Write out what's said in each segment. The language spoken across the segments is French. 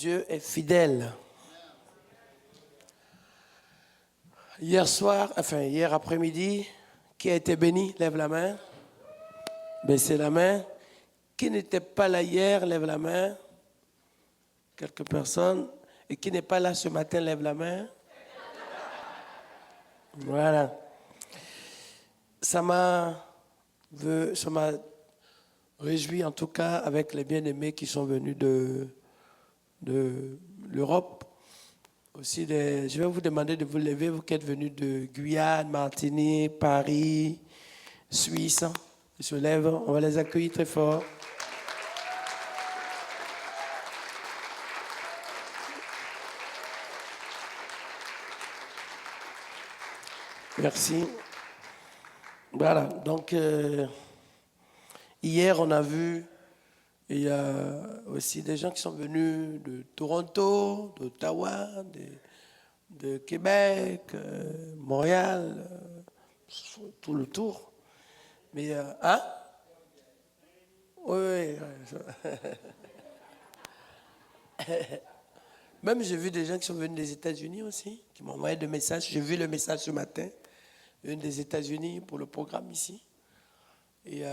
Dieu est fidèle. Hier après-midi, qui a été béni, lève la main. Baissez la main. Qui n'était pas là hier, lève la main. Quelques personnes. Et qui n'est pas là ce matin, lève la main. Voilà. Ça m'a réjoui en tout cas avec les bien-aimés qui sont venus de l'Europe. Aussi, je vais vous demander de vous lever, vous qui êtes venus de Guyane, Martinique, Paris, Suisse. Ils se lèvent, on va les accueillir très fort. Merci. Voilà, donc hier on a vu, il y a aussi des gens qui sont venus de Toronto, d'Ottawa, de Québec, Montréal, tout le tour. Mais, hein? Oui. Même j'ai vu des gens qui sont venus des États-Unis aussi, qui m'ont envoyé des messages. J'ai vu le message ce matin, une des États-Unis pour le programme ici. Et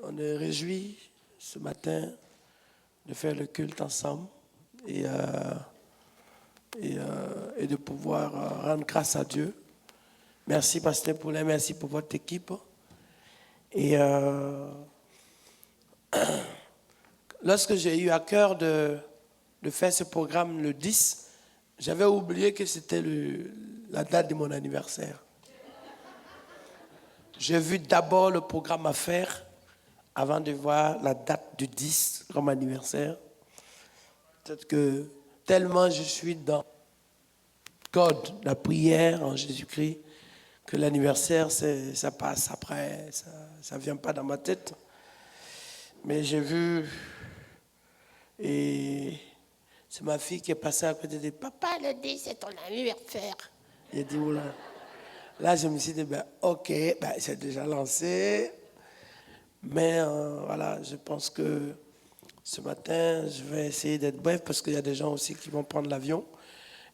on est réjouis ce matin de faire le culte ensemble et de pouvoir rendre grâce à Dieu. Merci Pasteur Poulin, merci pour votre équipe. Et lorsque j'ai eu à cœur de faire ce programme le 10, j'avais oublié que c'était la date de mon anniversaire. J'ai vu d'abord le programme à faire avant de voir la date du 10 comme anniversaire. Peut-être que tellement je suis dans le code, la prière en Jésus-Christ, que l'anniversaire, ça passe après, ça ne vient pas dans ma tête. Mais j'ai vu, et c'est ma fille qui est passée à côté de papa, le 10, c'est ton anniversaire. J'ai dit, oula. Là, je me suis dit, ok, c'est déjà lancé. Mais voilà, je pense que ce matin, je vais essayer d'être bref parce qu'il y a des gens aussi qui vont prendre l'avion.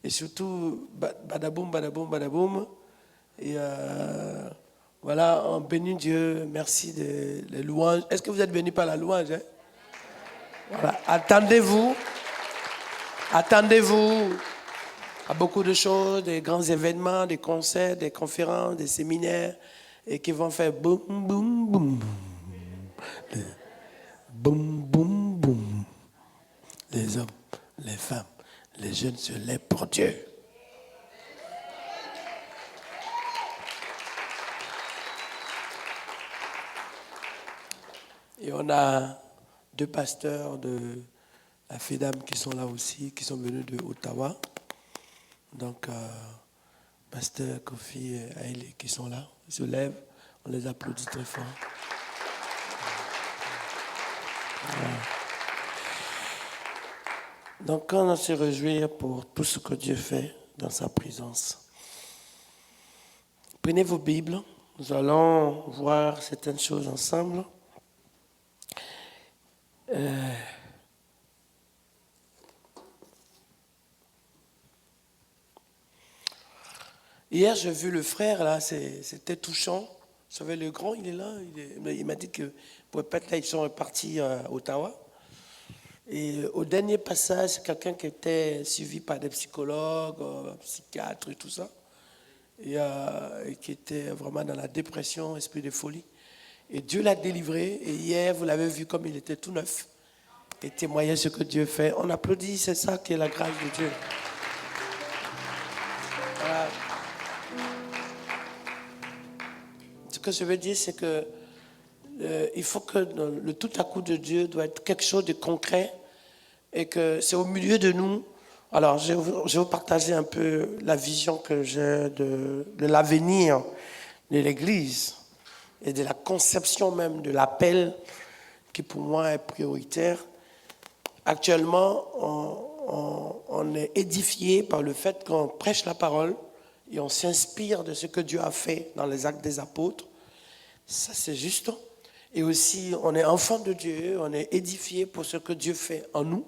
Et surtout, badaboum, badaboum, badaboum. Et voilà, on bénit Dieu. Merci des louanges. Est-ce que vous êtes bénis par la louange, hein? Voilà, attendez-vous à beaucoup de choses, des grands événements, des concerts, des conférences, des séminaires, et qui vont faire boum, boum, boum. Boum, boum, boum. Les hommes, les femmes, les jeunes se lèvent pour Dieu. Et on a 2 pasteurs de la FEDAM qui sont là aussi, qui sont venus de Ottawa. Donc, pasteur Kofi et Haïlé qui sont là, ils se lèvent, on les applaudit très fort. Voilà. Donc, on se réjouit pour tout ce que Dieu fait dans sa présence. Prenez vos Bibles, nous allons voir certaines choses ensemble. Hier, j'ai vu le frère, là, c'était touchant. Vous savez, le grand, il est là. Il m'a dit que pour être là, ils sont repartis à Ottawa. Et au dernier passage, c'est quelqu'un qui était suivi par des psychologues, psychiatres et tout ça. Et qui était vraiment dans la dépression, esprit de folie. Et Dieu l'a délivré. Et hier, vous l'avez vu comme il était tout neuf. Et témoignait ce que Dieu fait. On applaudit, c'est ça qui est la grâce de Dieu. Voilà. Ce que je veux dire, c'est que il faut que le tout à coup de Dieu doit être quelque chose de concret et que c'est au milieu de nous. Alors, je vais vous partager un peu la vision que j'ai de l'avenir de l'Église et de la conception même de l'appel qui pour moi est prioritaire. Actuellement, on est édifié par le fait qu'on prêche la parole et on s'inspire de ce que Dieu a fait dans les actes des apôtres. Ça, c'est juste. Et aussi, on est enfant de Dieu, on est édifié pour ce que Dieu fait en nous.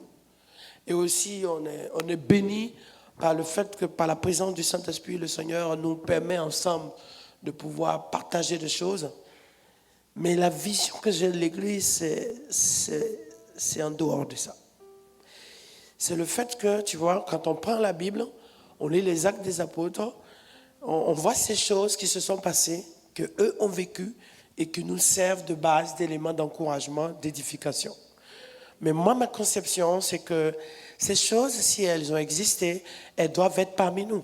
Et aussi, on est béni par le fait que par la présence du Saint-Esprit, le Seigneur nous permet ensemble de pouvoir partager des choses. Mais la vision que j'ai de l'Église, c'est en dehors de ça. C'est le fait que, tu vois, quand on prend la Bible, on lit les actes des apôtres, on voit ces choses qui se sont passées, qu'eux ont vécues et qui nous servent de base, d'éléments d'encouragement, d'édification. Mais moi, ma conception, c'est que ces choses, si elles ont existé, elles doivent être parmi nous.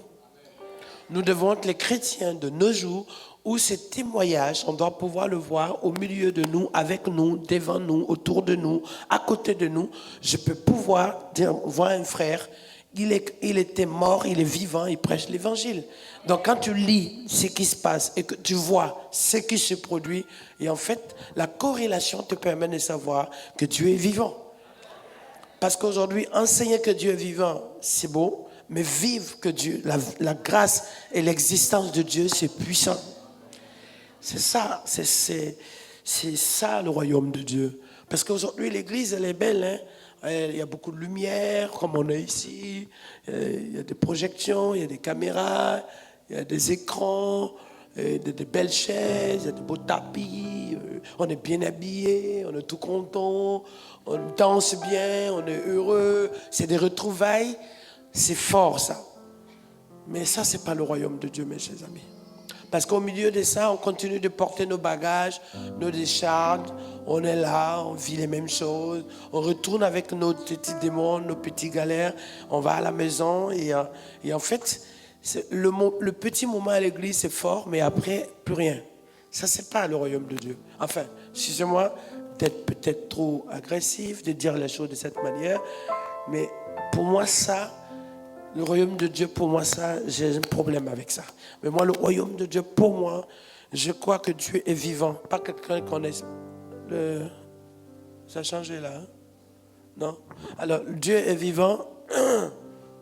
Nous devons être les chrétiens de nos jours où ces témoignages, on doit pouvoir le voir au milieu de nous, avec nous, devant nous, autour de nous, à côté de nous. Je peux pouvoir voir un frère, il était mort, il est vivant, il prêche l'évangile. Donc quand tu lis ce qui se passe et que tu vois ce qui se produit, et en fait, la corrélation te permet de savoir que Dieu est vivant. Parce qu'aujourd'hui, enseigner que Dieu est vivant, c'est beau, mais vivre que Dieu, la grâce et l'existence de Dieu, c'est puissant. C'est ça, c'est ça le royaume de Dieu. Parce qu'aujourd'hui, l'église, elle est belle, hein? Il y a beaucoup de lumière, comme on est ici. Il y a des projections, il y a des caméras, il y a des écrans, des belles chaises, il y a de beaux tapis. On est bien habillés, on est tout content, on danse bien, on est heureux. C'est des retrouvailles. C'est fort, ça. Mais ça, c'est pas le royaume de Dieu, mes chers amis. Parce qu'au milieu de ça, on continue de porter nos bagages, nos décharges. On est là, on vit les mêmes choses. On retourne avec nos petits démons, nos petites galères. On va à la maison et en fait, le petit moment à l'église, c'est fort, mais après, plus rien. Ça, c'est pas le royaume de Dieu. Enfin, excusez-moi d'être peut-être trop agressif, de dire les choses de cette manière, mais pour moi, ça... Le royaume de Dieu, pour moi, ça, j'ai un problème avec ça. Mais moi, le royaume de Dieu, pour moi, je crois que Dieu est vivant. Pas quelqu'un qu'on est... Ça a changé là, hein? Non? Alors, Dieu est vivant.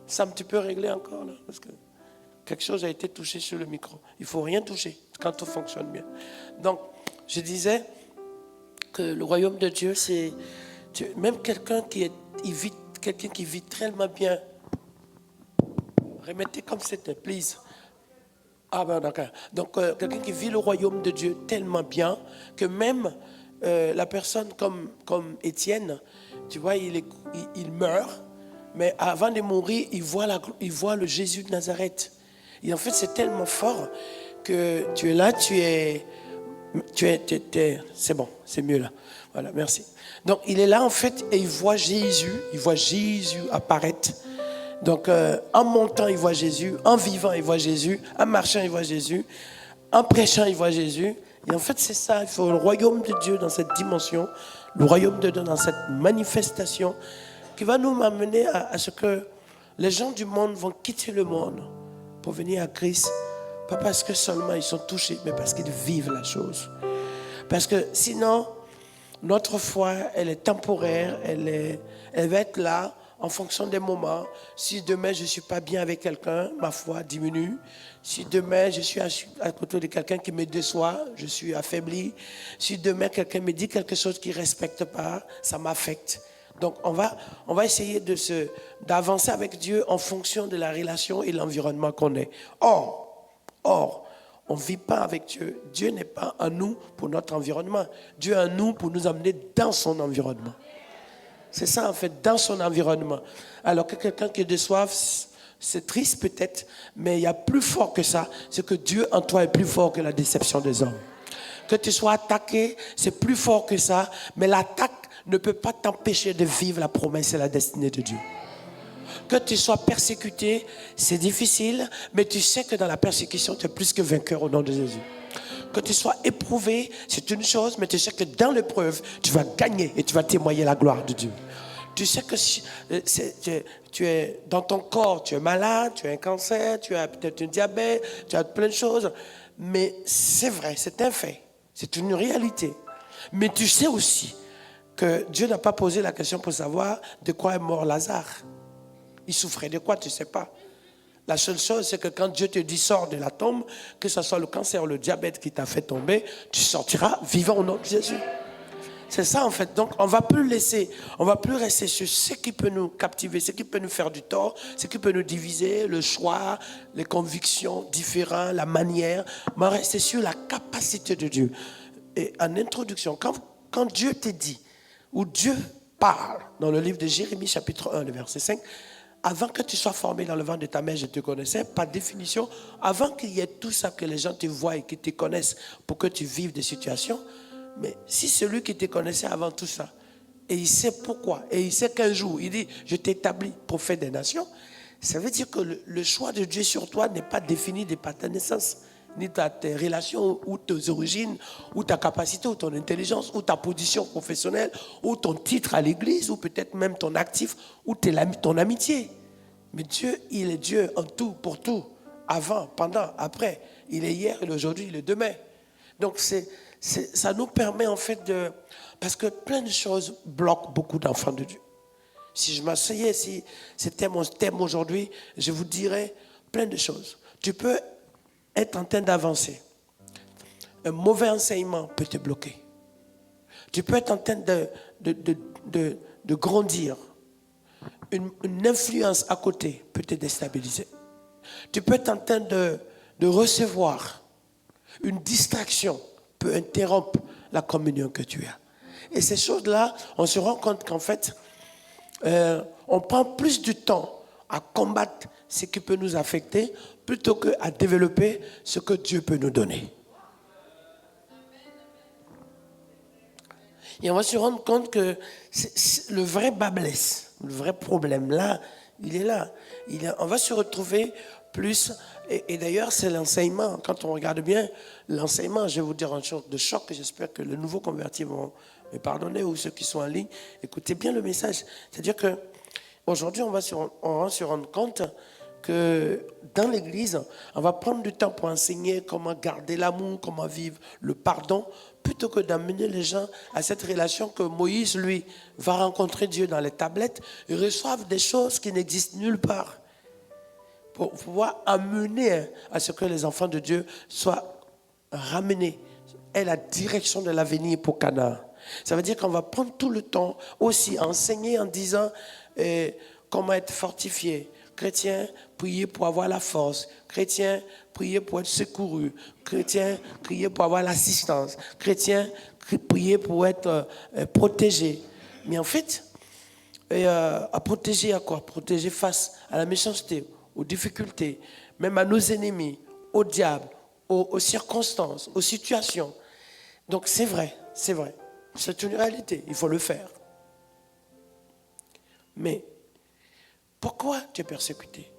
Ça, un petit peu réglé encore, là, parce que quelque chose a été touché sur le micro. Il ne faut rien toucher quand tout fonctionne bien. Donc, je disais que le royaume de Dieu, c'est... Même quelqu'un qui vit tellement bien. Remettez comme c'était, please. Ah ben d'accord. Donc, quelqu'un qui vit le royaume de Dieu tellement bien que même la personne comme Étienne, tu vois, il meurt, mais avant de mourir, il voit le Jésus de Nazareth. Et en fait, c'est tellement fort que tu es là, c'est bon, c'est mieux là. Voilà, merci. Donc, il est là en fait et il voit Jésus apparaître. Donc, en montant, il voit Jésus. En vivant, il voit Jésus. En marchant, il voit Jésus. En prêchant, il voit Jésus. Et en fait, c'est ça. Il faut le royaume de Dieu dans cette dimension, le royaume de Dieu dans cette manifestation qui va nous amener à ce que les gens du monde vont quitter le monde pour venir à Christ. Pas parce que seulement ils sont touchés, mais parce qu'ils vivent la chose. Parce que sinon, notre foi, elle est temporaire. Elle va être là en fonction des moments. Si demain je ne suis pas bien avec quelqu'un, ma foi diminue. Si demain je suis à côté de quelqu'un qui me déçoit, je suis affaibli. Si demain quelqu'un me dit quelque chose qu'il ne respecte pas, ça m'affecte. Donc on va essayer d'avancer avec Dieu en fonction de la relation et l'environnement qu'on est. Or, on ne vit pas avec Dieu. Dieu n'est pas en nous pour notre environnement. Dieu est en nous pour nous amener dans son environnement. C'est ça, en fait, dans son environnement. Alors que quelqu'un qui est déçoive, c'est triste peut-être, mais il y a plus fort que ça. C'est que Dieu en toi est plus fort que la déception des hommes. Que tu sois attaqué, c'est plus fort que ça, mais l'attaque ne peut pas t'empêcher de vivre la promesse et la destinée de Dieu. Que tu sois persécuté, c'est difficile, mais tu sais que dans la persécution, tu es plus que vainqueur au nom de Jésus. Que tu sois éprouvé, c'est une chose, mais tu sais que dans l'épreuve, tu vas gagner et tu vas témoigner la gloire de Dieu. Tu sais que tu es dans ton corps, tu es malade, tu as un cancer, tu as peut-être un diabète, tu as plein de choses, mais c'est vrai, c'est un fait, c'est une réalité. Mais tu sais aussi que Dieu n'a pas posé la question pour savoir de quoi est mort Lazare. Il souffrait de quoi, tu ne sais pas. La seule chose, c'est que quand Dieu te dit sors de la tombe, que ce soit le cancer ou le diabète qui t'a fait tomber, tu sortiras vivant au nom de Jésus. C'est ça en fait. Donc on va plus rester sur ce qui peut nous captiver, ce qui peut nous faire du tort, ce qui peut nous diviser, le choix, les convictions différentes, la manière. Mais rester sur la capacité de Dieu. Et en introduction, quand Dieu te dit, ou Dieu parle, dans le livre de Jérémie chapitre 1, le verset 5, avant que tu sois formé dans le ventre de ta mère, je te connaissais, par définition, avant qu'il y ait tout ça, que les gens te voient et qu'ils te connaissent pour que tu vives des situations. Mais si celui qui te connaissait avant tout ça, et il sait pourquoi, et il sait qu'un jour, il dit, je t'établis prophète des nations, ça veut dire que le choix de Dieu sur toi n'est pas défini par ta naissance, ni tes relations, ou tes origines, ou ta capacité, ou ton intelligence, ou ta position professionnelle, ou ton titre à l'église, ou peut-être même ton actif, ou ton amitié. Mais Dieu, il est Dieu en tout, pour tout, avant, pendant, après. Il est hier, il est aujourd'hui, il est demain. Donc ça nous permet en fait de... Parce que plein de choses bloquent beaucoup d'enfants de Dieu. Si je m'asseyais, si c'était mon thème aujourd'hui, je vous dirais plein de choses. Tu peux être en train d'avancer. Un mauvais enseignement peut te bloquer. Tu peux être en train de grandir. Une influence à côté peut te déstabiliser. Tu peux être en train de recevoir. Une distraction peut interrompre la communion que tu as. Et ces choses-là, on se rend compte qu'en fait, on prend plus du temps à combattre ce qui peut nous affecter plutôt qu'à développer ce que Dieu peut nous donner. Et on va se rendre compte que le vrai bas blesse, le vrai problème là, il est là. On va se retrouver plus, et d'ailleurs c'est l'enseignement, quand on regarde bien l'enseignement, je vais vous dire une chose de choc, j'espère que les nouveaux convertis vont me pardonner, ou ceux qui sont en ligne, écoutez bien le message. C'est-à-dire qu'aujourd'hui on va se rendre compte que dans l'église, on va prendre du temps pour enseigner comment garder l'amour, comment vivre le pardon, plutôt que d'amener les gens à cette relation que Moïse, lui, va rencontrer Dieu dans les tablettes et reçoivent des choses qui n'existent nulle part. Pour pouvoir amener à ce que les enfants de Dieu soient ramenés à la direction de l'avenir pour Canaan. Ça veut dire qu'on va prendre tout le temps aussi à enseigner en disant comment être fortifié. Chrétien, priez pour avoir la force. Chrétien, priez pour être secouru. Chrétien, priez pour avoir l'assistance. Chrétien, priez pour être protégé. Mais en fait, à protéger à quoi? Protéger face à la méchanceté, aux difficultés, même à nos ennemis, au diable, aux circonstances, aux situations. Donc c'est vrai. C'est une réalité, il faut le faire. Mais pourquoi tu es persécuté?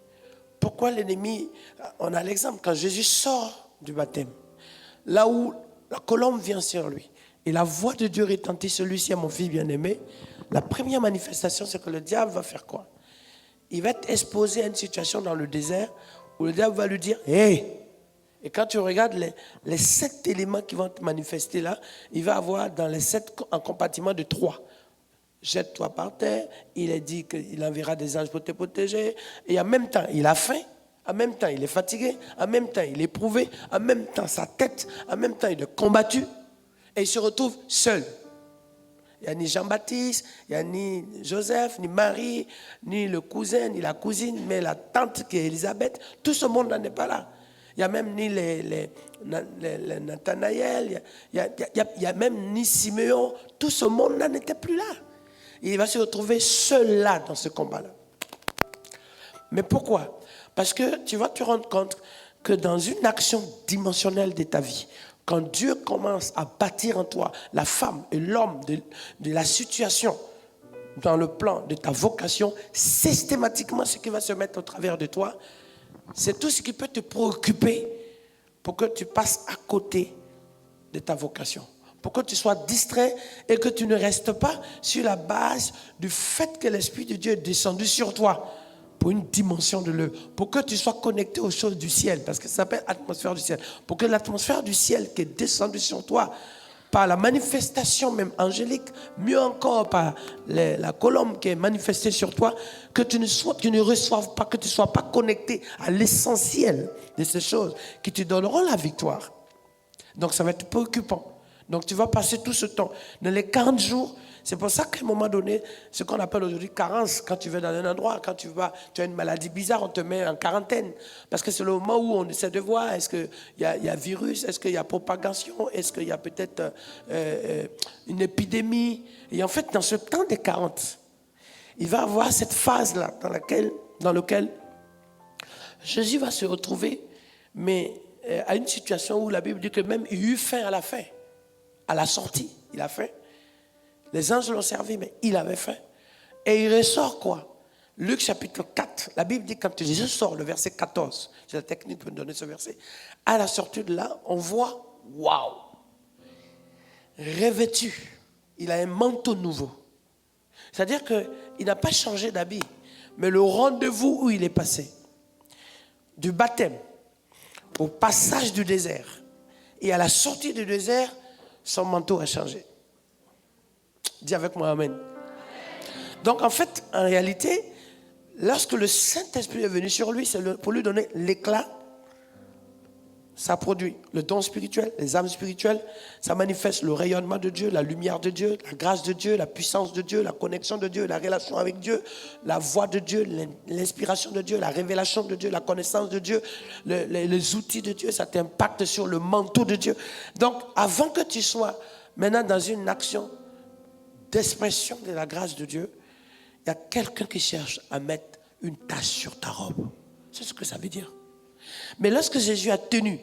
Pourquoi l'ennemi... On a l'exemple, quand Jésus sort du baptême, là où la colombe vient sur lui, et la voix de Dieu retentit, celui-ci est mon fils bien-aimé, la première manifestation, c'est que le diable va faire quoi? Il va être exposé à une situation dans le désert où le diable va lui dire « Hey !» Et quand tu regardes les 7 éléments qui vont te manifester là, il va avoir dans les 7 un compartiment de 3. Jette-toi par terre, il est dit qu'il enverra des anges pour te protéger. Et en même temps, il a faim, en même temps, il est fatigué, en même temps, il est éprouvé, en même temps, sa tête, en même temps, il est combattu. Et il se retrouve seul. Il n'y a ni Jean-Baptiste, il n'y a ni Joseph, ni Marie, ni le cousin, ni la cousine, mais la tante qui est Élisabeth. Tout ce monde n'en est pas là. Il n'y a même ni les Nathanaël, il n'y a même ni Siméon. Tout ce monde n'en était plus là. Il va se retrouver seul là dans ce combat-là. Mais pourquoi? Parce que tu vas te rendre compte que dans une action dimensionnelle de ta vie, quand Dieu commence à bâtir en toi la femme et l'homme de la situation dans le plan de ta vocation, systématiquement ce qui va se mettre au travers de toi, c'est tout ce qui peut te préoccuper pour que tu passes à côté de ta vocation. Pour que tu sois distrait et que tu ne restes pas sur la base du fait que l'Esprit de Dieu est descendu sur toi pour une dimension de l'œuvre. Pour que tu sois connecté aux choses du ciel, parce que ça s'appelle atmosphère du ciel. Pour que l'atmosphère du ciel qui est descendue sur toi par la manifestation même angélique, mieux encore par la colombe qui est manifestée sur toi, que tu ne reçoives pas, que tu ne sois pas connecté à l'essentiel de ces choses qui te donneront la victoire. Donc ça va être préoccupant. Donc tu vas passer tout ce temps. Dans les 40 jours, c'est pour ça qu'à un moment donné, ce qu'on appelle aujourd'hui carence, quand tu vas dans un endroit, quand tu as une maladie bizarre, on te met en quarantaine. Parce que c'est le moment où on essaie de voir, est-ce qu'il y a virus, est-ce qu'il y a propagation, est-ce qu'il y a peut-être une épidémie. Et en fait, dans ce temps des 40, il va y avoir cette phase-là dans laquelle Jésus va se retrouver, mais à une situation où la Bible dit que même il eut faim à la fin. À la sortie, il a faim. Les anges l'ont servi, mais il avait faim. Et il ressort quoi? Luc chapitre 4, la Bible dit quand Jésus sort, le verset 14, c'est la technique pour nous donner ce verset. À la sortie de là, on voit, waouh, revêtu, il a un manteau nouveau. C'est-à-dire qu'il n'a pas changé d'habit, mais le rendez-vous où il est passé, du baptême au passage du désert, et à la sortie du désert, son manteau a changé. Dis avec moi amen. Donc en fait, en réalité, lorsque le Saint-Esprit est venu sur lui, c'est pour lui donner l'éclat. Ça produit le don spirituel, les âmes spirituelles. Ça manifeste le rayonnement de Dieu, la lumière de Dieu, la grâce de Dieu, la puissance de Dieu, la connexion de Dieu, la relation avec Dieu, la voix de Dieu, l'inspiration de Dieu, la révélation de Dieu, la connaissance de Dieu, les outils de Dieu. Ça t'impacte sur le manteau de Dieu. Donc, avant que tu sois maintenant dans une action d'expression de la grâce de Dieu, il y a quelqu'un qui cherche à mettre une tache sur ta robe. C'est ce que ça veut dire. Mais lorsque Jésus a tenu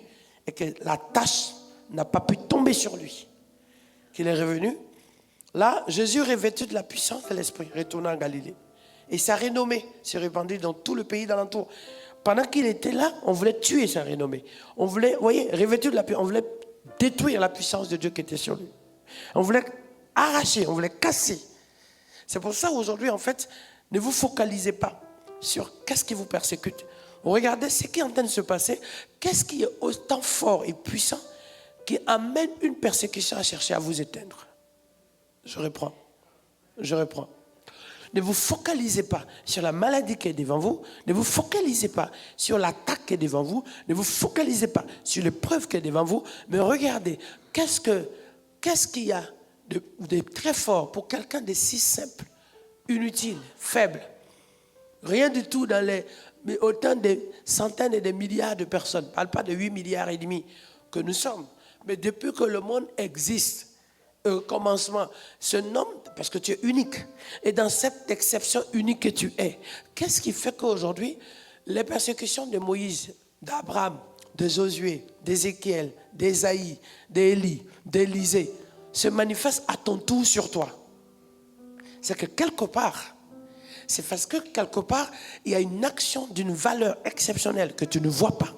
et que la tache n'a pas pu tomber sur lui, qu'il est revenu, là, Jésus revêtu de la puissance de l'Esprit, retourna en Galilée. Et sa renommée s'est répandue dans tout le pays d'alentour. Pendant qu'il était là, on voulait tuer sa renommée. On voulait, vous voyez, revêtu de la puissance, on voulait détruire la puissance de Dieu qui était sur lui. On voulait arracher, on voulait casser. C'est pour ça aujourd'hui, en fait, ne vous focalisez pas sur qu'est-ce qui vous persécute. Regardez ce qui est en train de se passer. Qu'est-ce qui est autant fort et puissant qui amène une persécution à chercher à vous éteindre? Je reprends. Ne vous focalisez pas sur la maladie qui est devant vous. Ne vous focalisez pas sur l'attaque qui est devant vous. Ne vous focalisez pas sur l'épreuve qui est devant vous. Mais regardez, qu'est-ce qu'il y a de très fort pour quelqu'un de si simple, inutile, faible. Rien du tout mais autant de centaines et de milliards de personnes. Je ne parle pas de 8 milliards et demi que nous sommes. Mais depuis que le monde existe, au commencement, se nomme, parce que tu es unique. Et dans cette exception unique que tu es, qu'est-ce qui fait qu'aujourd'hui, les persécutions de Moïse, d'Abraham, de Josué, d'Ézéchiel, d'Ésaïe, d'Élie, d'Élisée, se manifestent à ton tour sur toi? C'est que quelque part, c'est parce que quelque part, il y a une action d'une valeur exceptionnelle que tu ne vois pas,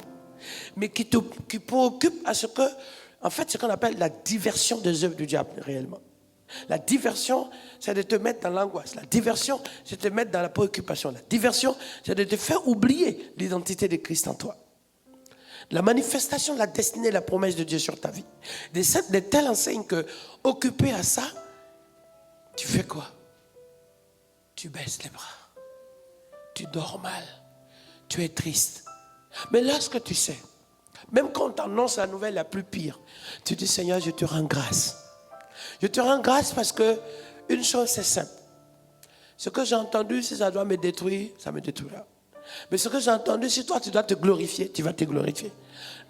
mais qui préoccupe à ce que, en fait, ce qu'on appelle la diversion des œuvres du diable, réellement. La diversion, c'est de te mettre dans l'angoisse. La diversion, c'est de te mettre dans la préoccupation. La diversion, c'est de te faire oublier l'identité de Christ en toi. La manifestation de la destinée, la promesse de Dieu sur ta vie. De telle enseigne que, occupé à ça, tu fais quoi? Tu baisses les bras. Tu dors mal. Tu es triste. Mais lorsque tu sais, même quand on t'annonce la nouvelle la plus pire, tu dis, Seigneur, je te rends grâce. Je te rends grâce parce que une chose, c'est simple. Ce que j'ai entendu, si ça doit me détruire, ça me détruira. Mais ce que j'ai entendu, si toi tu dois te glorifier, tu vas te glorifier.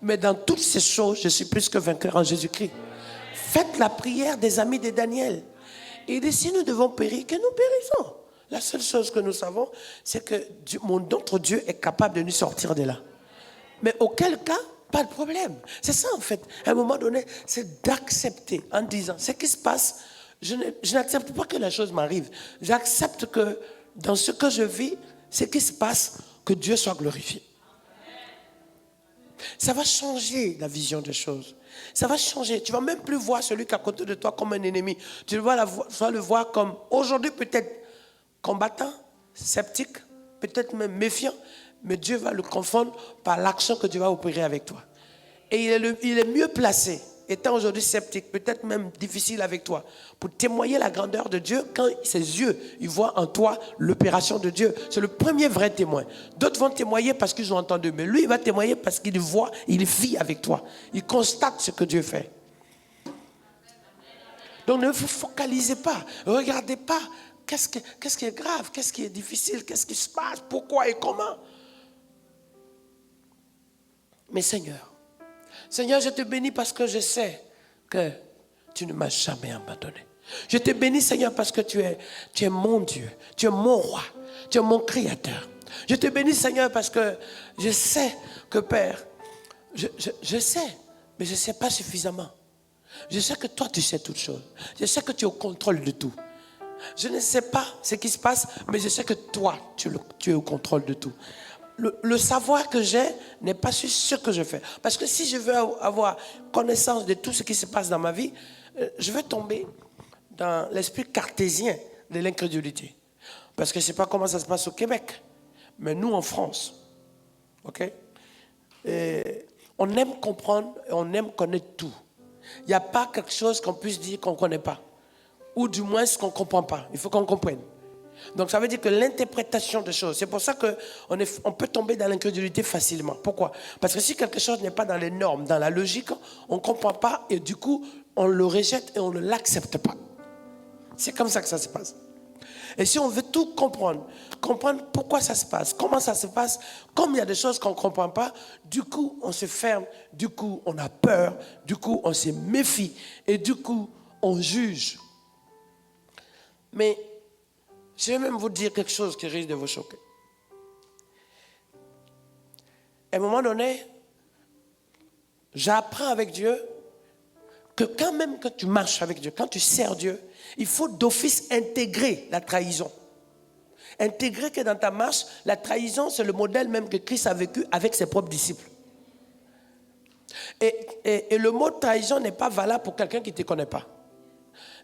Mais dans toutes ces choses, je suis plus que vainqueur en Jésus-Christ. Faites la prière des amis de Daniel. Et il dit, si nous devons périr, que nous périssons. La seule chose que nous savons, c'est que notre Dieu est capable de nous sortir de là. Mais auquel cas, pas de problème. C'est ça en fait. À un moment donné, c'est d'accepter en disant, ce qui se passe, je n'accepte pas que la chose m'arrive. J'accepte que dans ce que je vis, ce qui se passe, que Dieu soit glorifié. Ça va changer la vision des choses. Ça va changer. Tu ne vas même plus voir celui qui est à côté de toi comme un ennemi. Tu vas le voir comme, aujourd'hui peut-être combattant, sceptique, peut-être même méfiant, mais Dieu va le confondre par l'action que Dieu va opérer avec toi. Et il est mieux placé, étant aujourd'hui sceptique, peut-être même difficile avec toi, pour témoigner la grandeur de Dieu quand ses yeux, ils voient en toi l'opération de Dieu. C'est le premier vrai témoin. D'autres vont témoigner parce qu'ils ont entendu, mais lui, il va témoigner parce qu'il voit, il vit avec toi. Il constate ce que Dieu fait. Donc ne vous focalisez pas. Regardez pas qu'est-ce qui est grave, qu'est-ce qui est difficile, qu'est-ce qui se passe, pourquoi et comment. Mais Seigneur, je te bénis parce que je sais que tu ne m'as jamais abandonné. Je te bénis, Seigneur, parce que tu es mon Dieu, tu es mon roi, tu es mon créateur. Je te bénis, Seigneur, parce que je sais que, Père, je sais, mais je ne sais pas suffisamment. Je sais que toi, tu sais toutes choses. Je sais que tu es au contrôle de tout. Je ne sais pas ce qui se passe, mais je sais que toi, tu es au contrôle de tout. Le savoir que j'ai n'est pas sur ce que je fais. Parce que si je veux avoir connaissance de tout ce qui se passe dans ma vie, je vais tomber dans l'esprit cartésien de l'incrédulité. Parce que je ne sais pas comment ça se passe au Québec. Mais nous, en France, ok, on aime comprendre et on aime connaître tout. Il n'y a pas quelque chose qu'on puisse dire qu'on ne connaît pas. Ou du moins ce qu'on ne comprend pas. Il faut qu'on comprenne. Donc ça veut dire que l'interprétation des choses, c'est pour ça qu'on peut tomber dans l'incrédulité facilement. Pourquoi? Parce que si quelque chose n'est pas dans les normes, dans la logique, on ne comprend pas et du coup, on le rejette et on ne l'accepte pas. C'est comme ça que ça se passe. Et si on veut tout comprendre pourquoi ça se passe, comment ça se passe, comme il y a des choses qu'on ne comprend pas, du coup, on se ferme, du coup, on a peur, du coup, on se méfie et du coup, on juge. Mais je vais même vous dire quelque chose qui risque de vous choquer. À un moment donné, j'apprends avec Dieu que quand même que tu marches avec Dieu, quand tu sers Dieu, il faut d'office intégrer la trahison. Intégrer que dans ta marche, la trahison, c'est le modèle même que Christ a vécu avec ses propres disciples. Et le mot trahison n'est pas valable pour quelqu'un qui ne te connaît pas.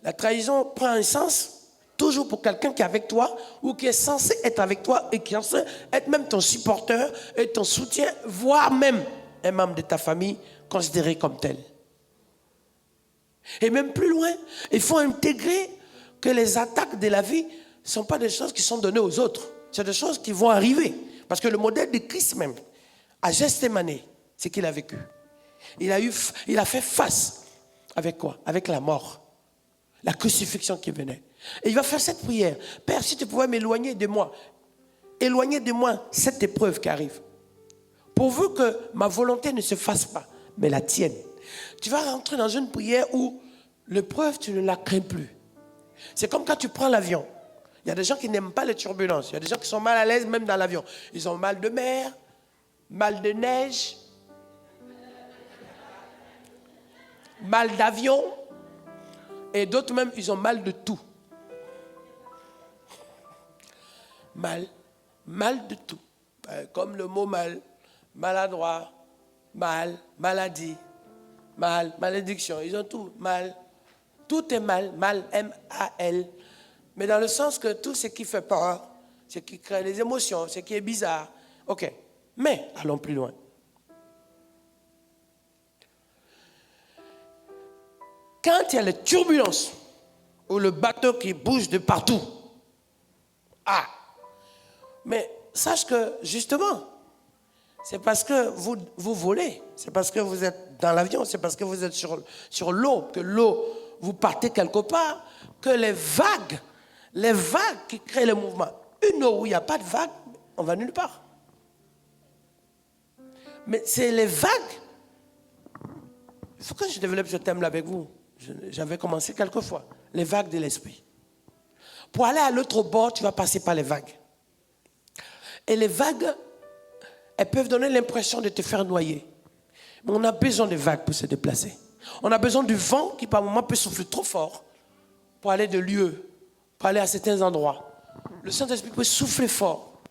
La trahison prend un sens toujours pour quelqu'un qui est avec toi ou qui est censé être avec toi et qui est censé être même ton supporteur et ton soutien, voire même un membre de ta famille considéré comme tel. Et même plus loin, il faut intégrer que les attaques de la vie ne sont pas des choses qui sont données aux autres. C'est des choses qui vont arriver. Parce que le modèle de Christ même, à Gethsémani, c'est qu'il a vécu. Il a fait face avec quoi? Avec la mort. La crucifixion qui venait. Et il va faire cette prière. Père, si tu pouvais m'éloigner de moi, éloigner de moi cette épreuve qui arrive. Pourvu que ma volonté ne se fasse pas, mais la tienne. Tu vas rentrer dans une prière où l'épreuve, tu ne la crains plus. C'est comme quand tu prends l'avion. Il y a des gens qui n'aiment pas les turbulences. Il y a des gens qui sont mal à l'aise même dans l'avion. Ils ont mal de mer, mal de neige, mal d'avion. Et d'autres même, ils ont mal de tout. Mal de tout. Comme le mot mal, maladroit, mal, maladie, mal, malédiction. Ils ont tout, mal. Tout est mal, mal, M-A-L. Mais dans le sens que tout ce qui fait peur, ce qui crée les émotions, ce qui est bizarre. Ok. Mais, allons plus loin. Quand il y a les turbulences, ou le bateau qui bouge de partout, mais sache que, justement, c'est parce que vous volez, c'est parce que vous êtes dans l'avion, c'est parce que vous êtes sur l'eau, que l'eau, vous partez quelque part, que les vagues qui créent le mouvement. Une eau où il n'y a pas de vagues, on va nulle part. Mais c'est les vagues. Il faut que je développe ce thème-là avec vous. J'avais commencé quelques fois. Les vagues de l'esprit. Pour aller à l'autre bord, tu vas passer par les vagues. Et les vagues, elles peuvent donner l'impression de te faire noyer. Mais on a besoin de vagues pour se déplacer. On a besoin du vent qui par moments peut souffler trop fort pour aller de lieux, pour aller à certains endroits. Le Saint-Esprit peut souffler fort.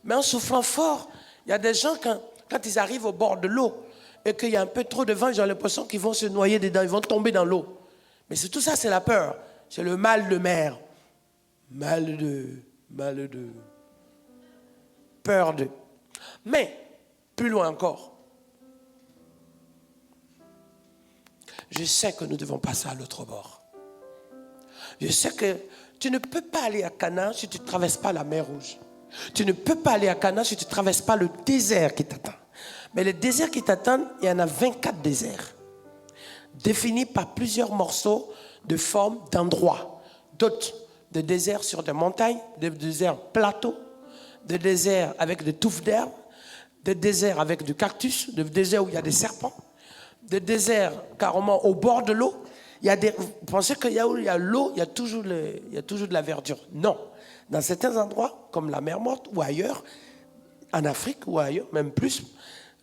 Mais en soufflant fort, il y a des gens, quand ils arrivent au bord de l'eau et qu'il y a un peu trop de vent, ils ont l'impression qu'ils vont se noyer dedans, ils vont tomber dans l'eau. Mais tout ça, c'est la peur. C'est le mal de mer. Mal de... Peur de... Mais, plus loin encore, je sais que nous devons passer à l'autre bord. Je sais que tu ne peux pas aller à Canaan si tu ne traverses pas la mer Rouge. Tu ne peux pas aller à Canaan si tu ne traverses pas le désert qui t'attend. Mais les déserts qui t'attendent, il y en a 24 déserts. Définis par plusieurs morceaux de formes, d'endroits. D'autres, de déserts sur des montagnes, de déserts plateaux, de déserts avec des touffes d'herbe, de déserts avec du cactus, de déserts où il y a des serpents, de déserts carrément au bord de l'eau. Vous pensez qu'il y a où il y a l'eau, il y a toujours de la verdure. Non. Dans certains endroits, comme la mer Morte ou ailleurs, en Afrique ou ailleurs, même plus,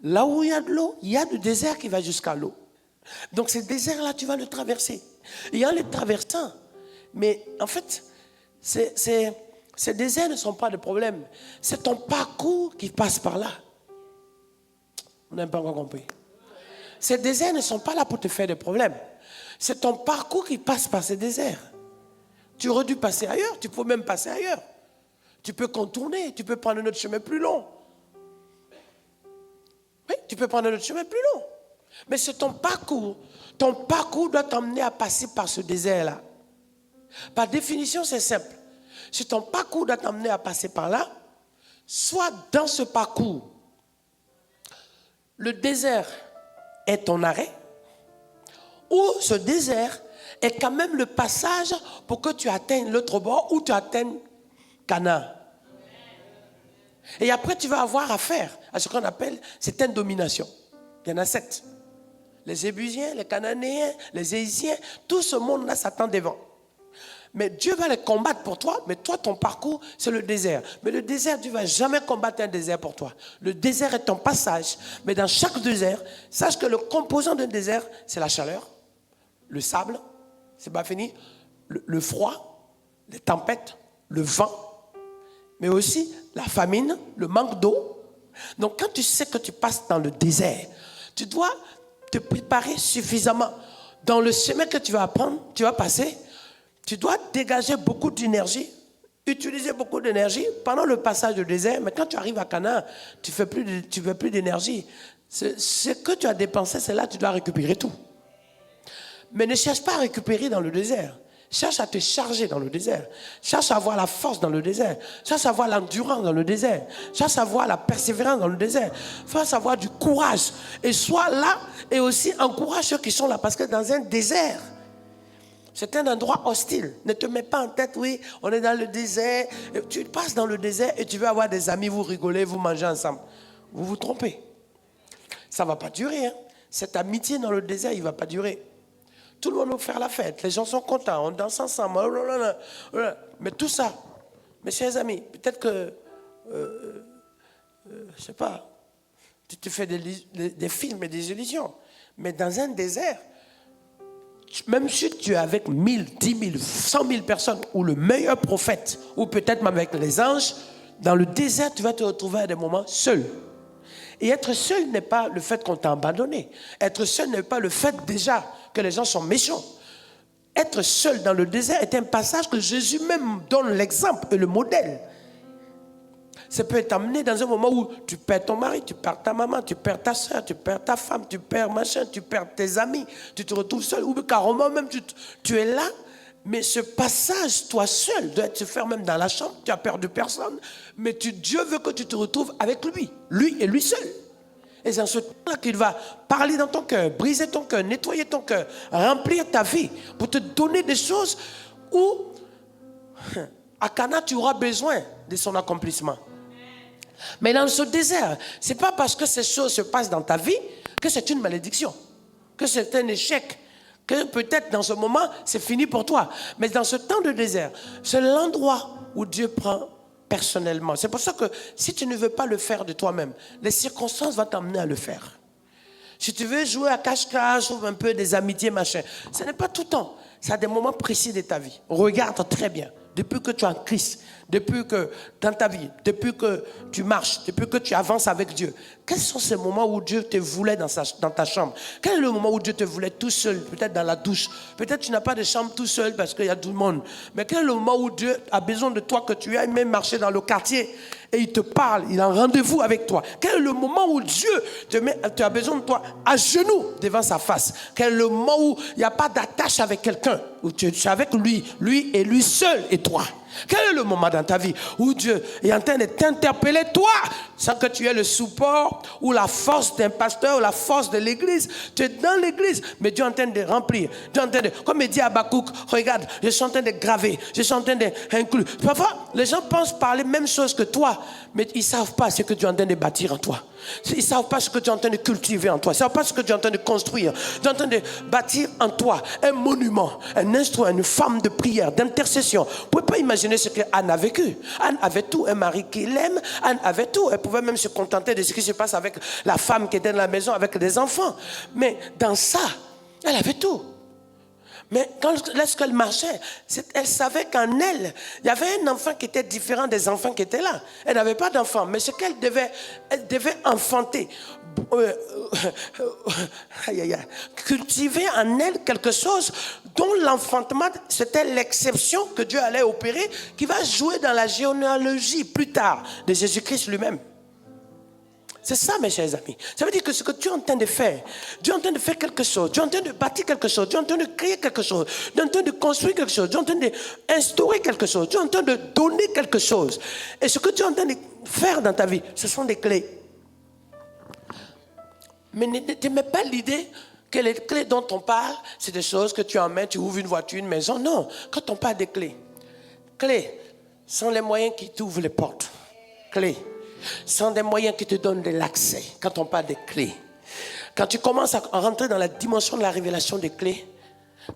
là où il y a de l'eau, il y a du désert qui va jusqu'à l'eau. Donc ces déserts-là, tu vas le traverser. Il y a les traversants. Mais en fait, ces déserts ne sont pas de problème. C'est ton parcours qui passe par là. On n'a pas encore compris. Ces déserts ne sont pas là pour te faire des problèmes. C'est ton parcours qui passe par ces déserts. Tu aurais dû passer ailleurs, tu peux même passer ailleurs. Tu peux contourner, tu peux prendre un autre chemin plus long. Oui, tu peux prendre un autre chemin plus long. Mais c'est ton parcours. Ton parcours doit t'emmener à passer par ce désert-là. Par définition, c'est simple. Si ton parcours doit t'emmener à passer par là, soit dans ce parcours, le désert est ton arrêt, ou ce désert est quand même le passage pour que tu atteignes l'autre bord ou tu atteignes Canaan. Et après, tu vas avoir affaire à ce qu'on appelle certaines dominations. Il y en a 7. Les Ébusiens, les Cananéens, les Ézyens, tout ce monde-là s'attend devant. Mais Dieu va les combattre pour toi, mais toi, ton parcours, c'est le désert. Mais le désert, tu ne vas jamais combattre un désert pour toi. Le désert est ton passage. Mais dans chaque désert, sache que le composant d'un désert, c'est la chaleur, le sable, c'est pas fini, le froid, les tempêtes, le vent, mais aussi la famine, le manque d'eau. Donc quand tu sais que tu passes dans le désert, tu dois te préparer suffisamment. Dans le chemin que tu vas apprendre, tu vas passer, tu dois dégager beaucoup d'énergie, utiliser beaucoup d'énergie pendant le passage du désert. Mais quand tu arrives à Canaan, tu ne fais plus d'énergie. Ce que tu as dépensé, c'est là que tu dois récupérer tout. Mais ne cherche pas à récupérer dans le désert. Cherche à te charger dans le désert. Cherche à avoir la force dans le désert. Cherche à avoir l'endurance dans le désert. Cherche à avoir la persévérance dans le désert. Cherche à avoir du courage. Et sois là et aussi encourage ceux qui sont là. Parce que dans un désert, c'est un endroit hostile. Ne te mets pas en tête, oui, on est dans le désert. Tu passes dans le désert et tu veux avoir des amis, vous rigolez, vous mangez ensemble. Vous vous trompez. Ça ne va pas durer. Hein. Cette amitié dans le désert, il ne va pas durer. Tout le monde veut faire la fête. Les gens sont contents. On danse ensemble. Mais tout ça, mes chers amis, peut-être que, je ne sais pas, tu te fais des films et des illusions. Mais dans un désert, même si tu es avec 1000, 10 000, 100 000 personnes, ou le meilleur prophète, ou peut-être même avec les anges, dans le désert, tu vas te retrouver à des moments seul. Et être seul n'est pas le fait qu'on t'a abandonné. Être seul n'est pas le fait déjà que les gens sont méchants. Être seul dans le désert est un passage que Jésus même donne l'exemple et le modèle. Ça peut t'amener dans un moment où tu perds ton mari, tu perds ta maman, tu perds ta soeur, tu perds ta femme, tu perds machin, tu perds tes amis, tu te retrouves seul. Ou carrément même tu es là, mais ce passage, toi seul, doit se faire même dans la chambre, tu as perdu personne, mais Dieu veut que tu te retrouves avec lui et lui seul. Et c'est en ce temps-là qu'il va parler dans ton cœur, briser ton cœur, nettoyer ton cœur, remplir ta vie pour te donner des choses où, à Cana, tu auras besoin de son accomplissement. Mais dans ce désert, ce n'est pas parce que ces choses se passent dans ta vie que c'est une malédiction, que c'est un échec, que peut-être dans ce moment, c'est fini pour toi. Mais dans ce temps de désert, c'est l'endroit où Dieu prend personnellement. C'est pour ça que si tu ne veux pas le faire de toi-même, les circonstances vont t'amener à le faire. Si tu veux jouer à cache-cache, ou un peu des amitiés, machin, ce n'est pas tout le temps. C'est à des moments précis de ta vie. Regarde très bien. Depuis que tu es en Christ, depuis que dans ta vie, depuis que tu marches, depuis que tu avances avec Dieu, quels sont ces moments où Dieu te voulait dans ta chambre? Quel est le moment où Dieu te voulait tout seul, peut-être dans la douche? Peut-être tu n'as pas de chambre tout seul parce qu'il y a tout le monde. Mais quel est le moment où Dieu a besoin de toi, que tu ailles même marcher dans le quartier et il te parle, il a un rendez-vous avec toi? Quel est le moment où Dieu tu as besoin de toi à genoux devant sa face? Quel est le moment où il n'y a pas d'attache avec quelqu'un, où tu es avec lui et lui seul et toi? Quel est le moment dans ta vie où Dieu est en train de t'interpeller, toi, sans que tu aies le support ou la force d'un pasteur ou la force de l'église? Tu es dans l'église, mais Dieu est en train de remplir. Dieu est en train de, comme il dit à Habakkuk, regarde, je suis en train de graver, je suis en train d'inclure. Parfois, les gens pensent parler la même chose que toi, mais ils ne savent pas ce que Dieu est en train de bâtir en toi. Ils ne savent pas ce que Dieu est en train de cultiver en toi. Ils ne savent pas ce que Dieu est en train de construire. Dieu est en train de bâtir en toi un monument, un instrument, une femme de prière, d'intercession. Vous ne pouvez pas imaginer ce qu'Anne a vécu. Anne avait tout, un mari qui l'aime. Anne avait tout. Elle pouvait même se contenter de ce qui se passe avec la femme qui était dans la maison, avec les enfants. Mais dans ça, elle avait tout. Mais lorsqu'elle marchait, elle savait qu'en elle, il y avait un enfant qui était différent des enfants qui étaient là. Elle n'avait pas d'enfant, mais ce qu'elle devait, elle devait enfanter, cultiver en elle quelque chose dont l'enfantement, c'était l'exception que Dieu allait opérer, qui va jouer dans la généalogie plus tard de Jésus-Christ lui-même. C'est ça, mes chers amis. Ça veut dire que ce que Dieu est en train de faire, Dieu est en train de faire quelque chose, Dieu est en train de bâtir quelque chose, Dieu est en train de créer quelque chose, Dieu est en train de construire quelque chose, Dieu est en train d'instaurer quelque chose, Dieu est en train de donner quelque chose. Et ce que Dieu est en train de faire dans ta vie, ce sont des clés. Mais ne te mets pas l'idée que les clés dont on parle, c'est des choses que tu emmènes, tu ouvres une voiture, une maison. Non, quand on parle des clés sont les moyens qui t'ouvrent les portes. Clés sont des moyens qui te donnent de l'accès. Quand on parle des clés, quand tu commences à rentrer dans la dimension de la révélation des clés,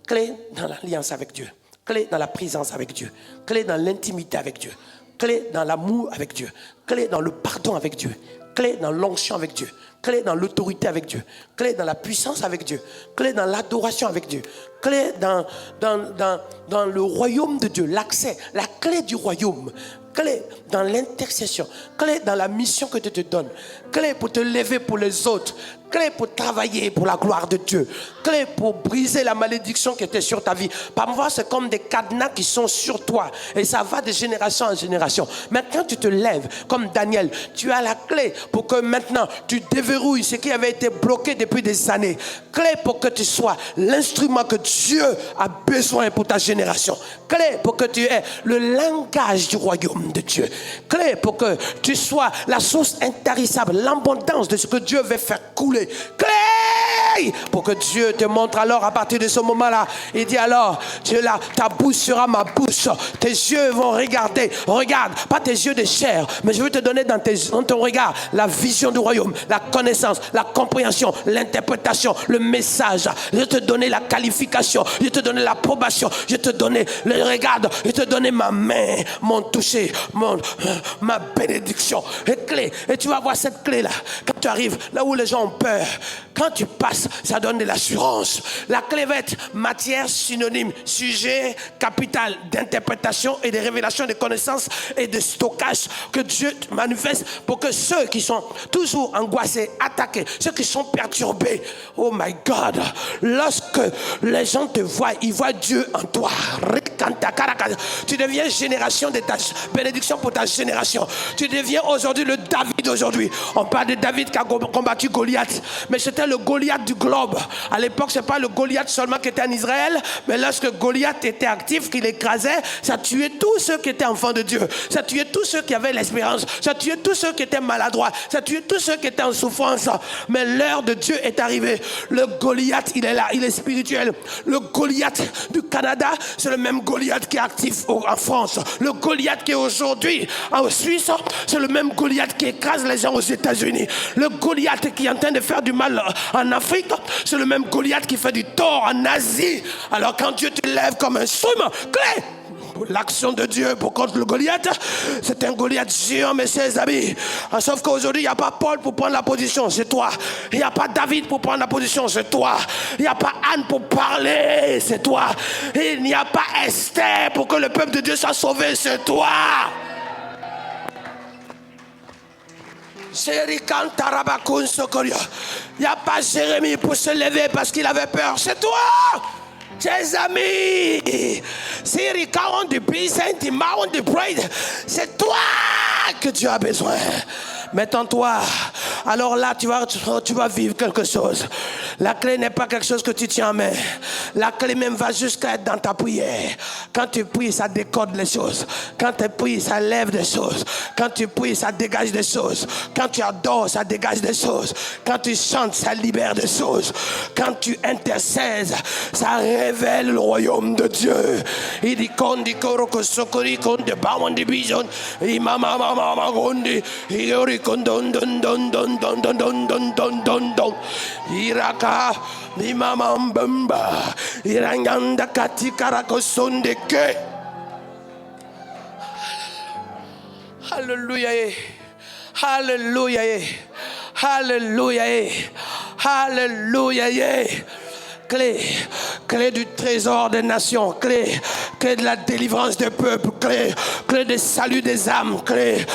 clés dans l'alliance avec Dieu, clés dans la présence avec Dieu, clés dans l'intimité avec Dieu, clés dans l'amour avec Dieu, clés dans le pardon avec Dieu, clés dans l'onction avec Dieu, clé dans l'autorité avec Dieu, clé dans la puissance avec Dieu, clé dans l'adoration avec Dieu, clé dans le royaume de Dieu, l'accès, la clé du royaume, clé dans l'intercession, clé dans la mission que Dieu te donne, clé pour te lever pour les autres, clé pour travailler pour la gloire de Dieu, clé pour briser la malédiction qui était sur ta vie. Parfois, c'est comme des cadenas qui sont sur toi et ça va de génération en génération. Maintenant, tu te lèves comme Daniel, tu as la clé pour que maintenant tu déverrouilles ce qui avait été bloqué depuis des années. Clé pour que tu sois l'instrument que Dieu a besoin pour ta génération. Clé pour que tu aies le langage du royaume de Dieu. Clé pour que tu sois la source intarissable, l'abondance de ce que Dieu veut faire couler. Clé pour que Dieu te montre alors à partir de ce moment-là. Il dit alors, Dieu là, ta bouche sera ma bouche. Tes yeux vont regarder. Regarde, pas tes yeux de chair, mais je veux te donner dans ton regard la vision du royaume, la connaissance, la compréhension, l'interprétation, le message. Je vais te donner la qualification, je vais te donner l'approbation, je vais te donner le regard, je vais te donner ma main, mon toucher, ma bénédiction. Et clé. Et tu vas voir cette clé-là. Quand tu arrives là où les gens ont peur, quand tu passes, ça donne de l'assurance. La clé va être matière, synonyme, sujet, capital d'interprétation et de révélation de connaissances et de stockage que Dieu manifeste pour que ceux qui sont toujours angoissés, attaqués, ceux qui sont perturbés, oh my God, lorsque les gens te voient, ils voient Dieu en toi. Tu deviens génération de ta bénédiction pour ta génération. Tu deviens aujourd'hui le David d'aujourd'hui. On parle de David qui a combattu Goliath, mais c'était le Goliath du globe. À l'époque, ce n'est pas le Goliath seulement qui était en Israël, mais lorsque Goliath était actif, qu'il écrasait, ça tuait tous ceux qui étaient enfants de Dieu. Ça tuait tous ceux qui avaient l'espérance. Ça tuait tous ceux qui étaient maladroits. Ça tuait tous ceux qui étaient en souffrance. Mais l'heure de Dieu est arrivée. Le Goliath, il est là, il est spirituel. Le Goliath du Canada, c'est le même Goliath qui est actif en France. Le Goliath qui est aujourd'hui en Suisse, c'est le même Goliath qui écrase les gens aux États-Unis. Le Goliath qui est en train de faire du mal en Afrique, c'est le même Goliath qui fait du tort en Asie. Alors quand Dieu te lève comme un instrument clé pour l'action de Dieu pour contre le Goliath, c'est un Goliath géant, mes chers amis. Sauf qu'aujourd'hui, il n'y a pas Paul pour prendre la position, c'est toi. Il n'y a pas David pour prendre la position, c'est toi. Il n'y a pas Anne pour parler, c'est toi. Il n'y a pas Esther pour que le peuple de Dieu soit sauvé, c'est toi. Il n'y a pas Jérémie pour se lever parce qu'il avait peur, c'est toi. Chers amis, c'est toi que Dieu a besoin. Mets-en-toi. Alors là, tu vas vivre quelque chose. La clé n'est pas quelque chose que tu tiens en main. La clé même va jusqu'à être dans ta prière. Quand tu pries, ça décode les choses. Quand tu pries, ça lève des choses. Quand tu pries, ça dégage des choses. Quand tu adores, ça dégage des choses. Quand tu chantes, ça libère des choses. Quand tu intercèdes, ça révèle le royaume de Dieu. Il dit kondi koroko sokori konde bawandi bison. Imama mama gondi. Iori kondon don don don don don don don don don don. Iraka imama mbamba. Iranganda katikara kosonde ke. Alléluia. Alléluia. Alléluia. Alléluia. Clé du trésor des nations, clé de la délivrance des peuples, clé du salut des âmes, clé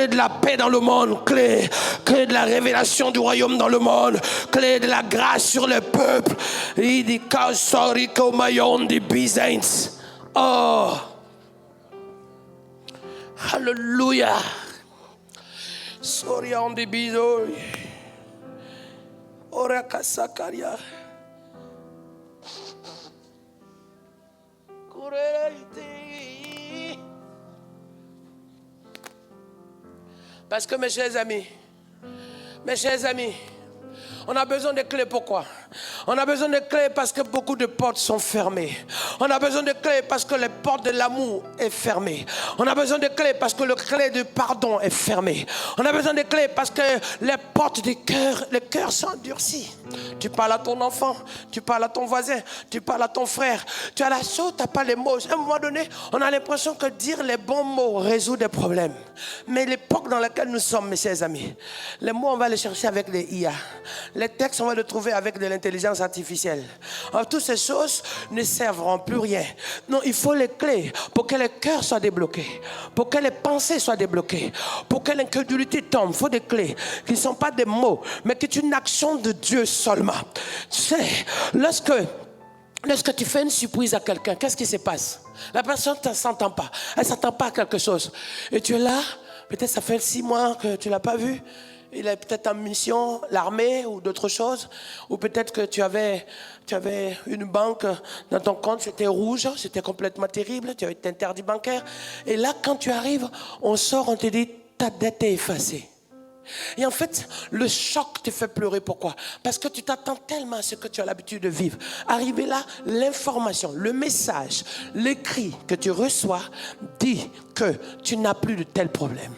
de la paix dans le monde, clé de la révélation du royaume dans le monde, clé de la grâce sur le peuple. Il dit Kausariko Mayon di Byzance. Oh, Alléluia. Sorian di Bizoy. Orakasakaria. Parce que mes chers amis, on a besoin de clés. Pourquoi? On a besoin de clés parce que beaucoup de portes sont fermées. On a besoin de clés parce que les portes de l'amour est fermée. On a besoin de clés parce que le clé du pardon est fermé. On a besoin de clés parce que les portes du cœur, le cœur s'endurcit. Tu parles à ton enfant, tu parles à ton voisin, tu parles à ton frère. Tu as la chose, tu n'as pas les mots. À un moment donné, on a l'impression que dire les bons mots résout des problèmes. Mais l'époque dans laquelle nous sommes, mes chers amis, les mots, on va les chercher avec les IA. Les textes, on va les trouver avec de l'intelligence artificielle. Alors, toutes ces choses ne serviront plus rien. Non, il faut les clés pour que le cœur soit débloqué, pour que les pensées soient débloquées, pour que l'incrédulité tombe. Il faut des clés qui ne sont pas des mots, mais qui est une action de Dieu seulement. Tu sais, lorsque tu fais une surprise à quelqu'un, qu'est-ce qui se passe? La personne ne s'entend pas. Elle ne s'attend pas à quelque chose. Et tu es là, peut-être ça fait 6 mois que tu ne l'as pas vu. Il est peut-être en mission, l'armée ou d'autres choses. Ou peut-être que tu avais une banque dans ton compte, c'était rouge, c'était complètement terrible, tu avais été interdit bancaire. Et là, quand tu arrives, on sort, on te dit, ta dette est effacée. Et en fait, le choc te fait pleurer. Pourquoi? Parce que tu t'attends tellement à ce que tu as l'habitude de vivre. Arrivé là, l'information, le message, l'écrit que tu reçois dit que tu n'as plus de tel problème.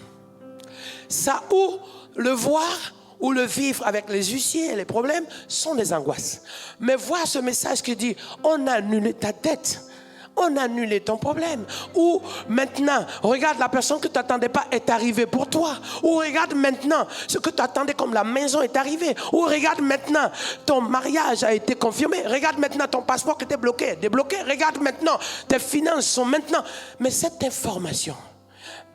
Ça, ou le voir ou le vivre avec les huissiers et les problèmes sont des angoisses. Mais voir ce message qui dit, on a annulé ta dette. On a annulé ton problème. Ou maintenant, regarde, la personne que tu n'attendais pas est arrivée pour toi. Ou regarde maintenant, ce que tu attendais comme la maison est arrivé. Ou regarde maintenant, ton mariage a été confirmé. Regarde maintenant, ton passeport qui était bloqué, débloqué. Regarde maintenant, tes finances sont maintenant. Mais cette information,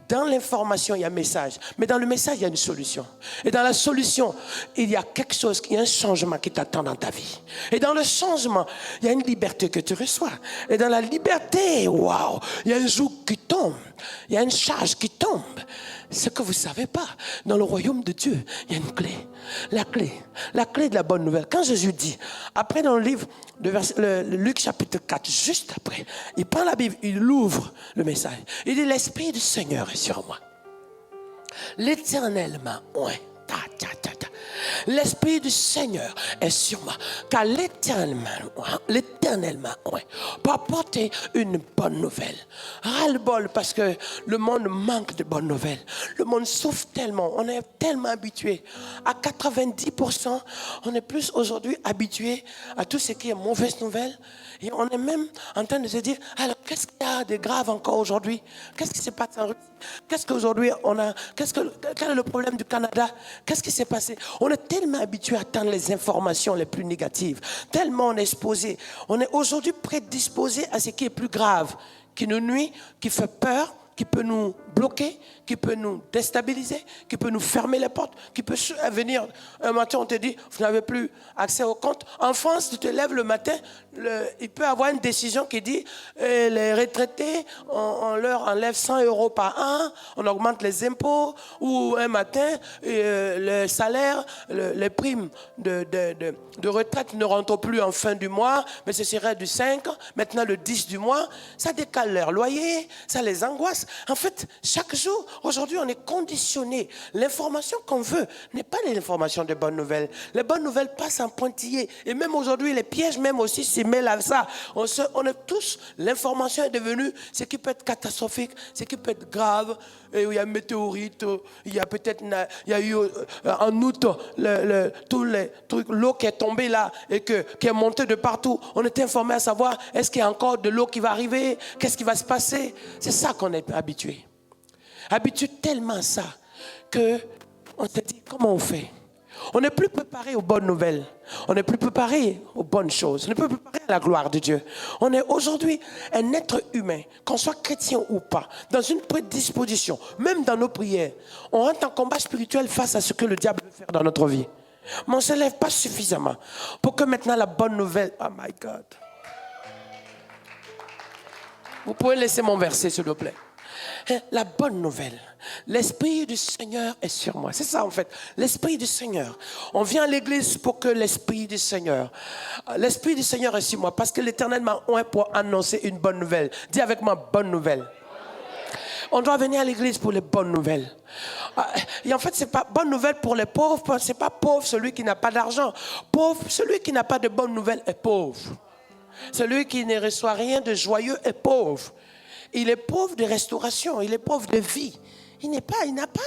dans l'information, il y a un message. Mais dans le message, il y a une solution. Et dans la solution, il y a quelque chose, il y a un changement qui t'attend dans ta vie. Et dans le changement, il y a une liberté que tu reçois. Et dans la liberté, waouh, il y a un joug qui tombe. Il y a une charge qui tombe. Ce que vous ne savez pas, dans le royaume de Dieu, il y a une clé. La clé de la bonne nouvelle. Quand Jésus dit, après dans le livre de Luc chapitre 4, juste après, il prend la Bible, il ouvre le message. Il dit, l'Esprit du Seigneur est sur moi. L'Éternel m'a oint. L'Esprit du Seigneur est sur moi, car l'Éternel m'a oint pour apporter une bonne nouvelle. Ras-le-bol parce que le monde manque de bonnes nouvelles. Le monde souffre tellement, on est tellement habitué. À 90%, on est plus aujourd'hui habitué à tout ce qui est mauvaise nouvelle. Et on est même en train de se dire, alors qu'est-ce qu'il y a de grave encore aujourd'hui? Qu'est-ce qui se passe en Russie? Qu'est-ce qu'aujourd'hui on a? Quel est le problème du Canada? Qu'est-ce qui s'est passé? On est tellement habitué à attendre les informations les plus négatives. Tellement on est exposé. On est aujourd'hui prédisposé à ce qui est plus grave, qui nous nuit, qui fait peur, qui peut nous bloquer, qui peut nous déstabiliser, qui peut nous fermer les portes, qui peut venir un matin, on te dit, vous n'avez plus accès au compte. En France, tu te lèves le matin, il peut y avoir une décision qui dit, les retraités, on leur enlève 100 € par an, on augmente les impôts, ou un matin, le salaire, les primes de retraite ne rentrent plus en fin du mois, mais ce serait du 5, maintenant le 10 du mois, ça décale leur loyer, ça les angoisse. En fait, chaque jour, aujourd'hui, on est conditionné. L'information qu'on veut n'est pas l'information des bonnes nouvelles. Les bonnes nouvelles passent en pointillé. Et même aujourd'hui, les pièges même aussi s'y mêlent à ça. On est tous, l'information est devenue ce qui peut être catastrophique, ce qui peut être grave. Et il y a une météorite, il y a peut-être, il y a eu en août, tous les trucs, l'eau qui est tombée là et qui est montée de partout. On était informé à savoir, est-ce qu'il y a encore de l'eau qui va arriver? Qu'est-ce qui va se passer? C'est ça qu'on est habitué. Habitué tellement à ça qu'on se dit, comment on fait? On n'est plus préparé aux bonnes nouvelles. On n'est plus préparé aux bonnes choses. On n'est plus préparé à la gloire de Dieu. On est aujourd'hui un être humain, qu'on soit chrétien ou pas, dans une prédisposition, même dans nos prières. On rentre en combat spirituel face à ce que le diable veut faire dans notre vie. Mais on ne se lève pas suffisamment pour que maintenant la bonne nouvelle... Oh my God. Vous pouvez laisser mon verset, s'il vous plaît. La bonne nouvelle, l'Esprit du Seigneur est sur moi. C'est ça en fait, l'Esprit du Seigneur. On vient à l'église pour que l'Esprit du Seigneur est sur moi, parce que l'Éternel m'a oint pour annoncer une bonne nouvelle. Dis avec moi, bonne nouvelle. On doit venir à l'église pour les bonnes nouvelles. Et en fait, c'est pas bonne nouvelle pour les pauvres, c'est pas pauvre celui qui n'a pas d'argent. Pauvre, celui qui n'a pas de bonnes nouvelles est pauvre. Celui qui ne reçoit rien de joyeux est pauvre. Il est pauvre de restauration, il est pauvre de vie. Il n'a pas.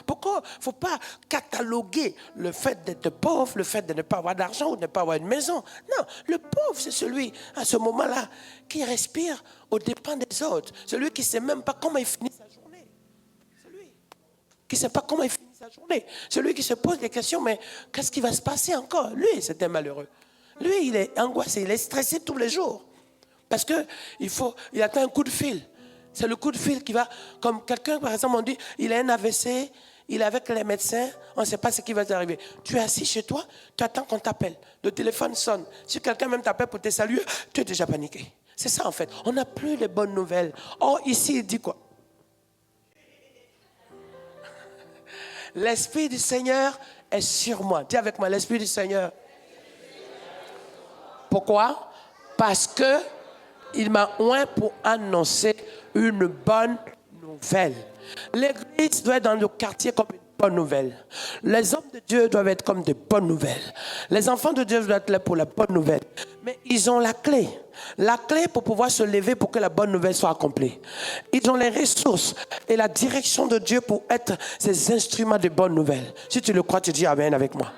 Pourquoi il ne faut pas cataloguer le fait d'être pauvre, le fait de ne pas avoir d'argent ou de ne pas avoir une maison? Non, le pauvre, c'est celui, à ce moment-là, qui respire aux dépens des autres. Celui qui ne sait même pas comment il finit sa journée. Celui qui ne sait pas comment il finit sa journée. Celui qui se pose des questions, mais qu'est-ce qui va se passer encore? Lui, c'est un malheureux. Lui, il est angoissé, il est stressé tous les jours. Parce qu'il attend un coup de fil. C'est le coup de fil qui va, comme quelqu'un, par exemple, on dit, il a un AVC, il est avec les médecins, on ne sait pas ce qui va t'arriver. Tu es assis chez toi, tu attends qu'on t'appelle. Le téléphone sonne. Si quelqu'un même t'appelle pour te saluer, tu es déjà paniqué. C'est ça en fait. On n'a plus les bonnes nouvelles. Or, ici, il dit quoi? L'Esprit du Seigneur est sur moi. Dis avec moi, l'Esprit du Seigneur. Pourquoi? Parce que il m'a oint pour annoncer une bonne nouvelle. L'église doit être dans le quartier comme une bonne nouvelle. Les hommes de Dieu doivent être comme des bonnes nouvelles. Les enfants de Dieu doivent être là pour la bonne nouvelle. Mais ils ont la clé. La clé pour pouvoir se lever pour que la bonne nouvelle soit accomplie. Ils ont les ressources et la direction de Dieu pour être ces instruments de bonnes nouvelles. Si tu le crois, tu dis Amen avec moi.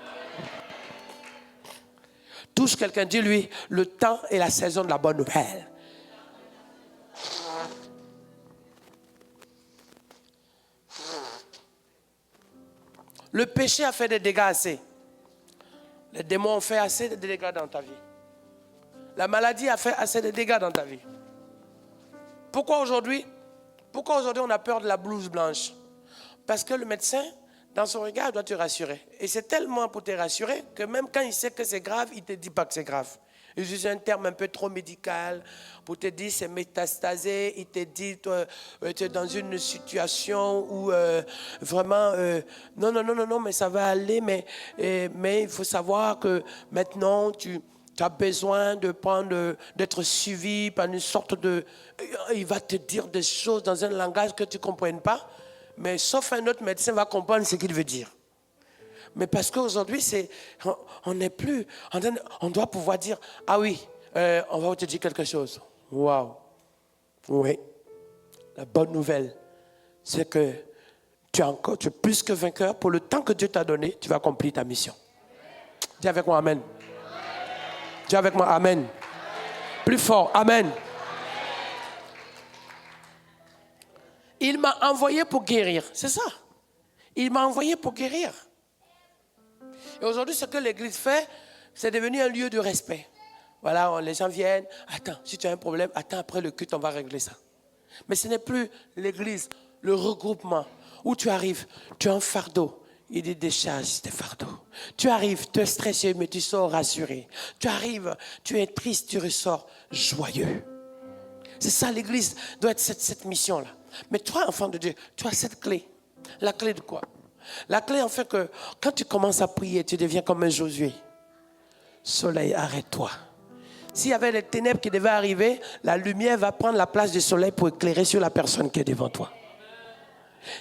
Touche quelqu'un, dis-lui, le temps et la saison de la bonne nouvelle. Le péché a fait des dégâts assez. Les démons ont fait assez de dégâts dans ta vie. La maladie a fait assez de dégâts dans ta vie. Pourquoi aujourd'hui on a peur de la blouse blanche? Parce que le médecin, dans son regard, doit te rassurer. Et c'est tellement pour te rassurer que même quand il sait que c'est grave, il ne te dit pas que c'est grave. Il utilise un terme un peu trop médical pour te dire c'est métastasé. Il te dit tu es dans une situation où vraiment non, mais ça va aller. Mais il faut savoir que maintenant tu as besoin d'être suivi par une sorte de... Il va te dire des choses dans un langage que tu ne comprennes pas. Mais sauf un autre médecin va comprendre ce qu'il veut dire. Mais parce qu'aujourd'hui, on n'est plus... On doit pouvoir dire, ah oui, on va te dire quelque chose. Waouh. Oui. La bonne nouvelle, c'est que tu es plus que vainqueur. Pour le temps que Dieu t'a donné, tu vas accomplir ta mission. Dis avec moi, Amen. Dis avec moi, Amen. Plus fort, Amen. Il m'a envoyé pour guérir. C'est ça. Il m'a envoyé pour guérir. Et aujourd'hui, ce que l'Église fait, c'est devenu un lieu de respect. Voilà, les gens viennent. Attends, si tu as un problème, attends, après le culte, on va régler ça. Mais ce n'est plus l'église, le regroupement, où tu arrives, tu as un fardeau. Il dit décharge tes fardeaux. Tu arrives, tu es stressé, mais tu sors rassuré. Tu arrives, tu es triste, tu ressors joyeux. C'est ça, l'église doit être cette mission-là. Mais toi, enfant de Dieu, tu as cette clé. La clé de quoi? La clé en fait que quand tu commences à prier, tu deviens comme un Josué. Soleil, arrête-toi. S'il y avait les ténèbres qui devaient arriver, la lumière va prendre la place du soleil pour éclairer sur la personne qui est devant toi.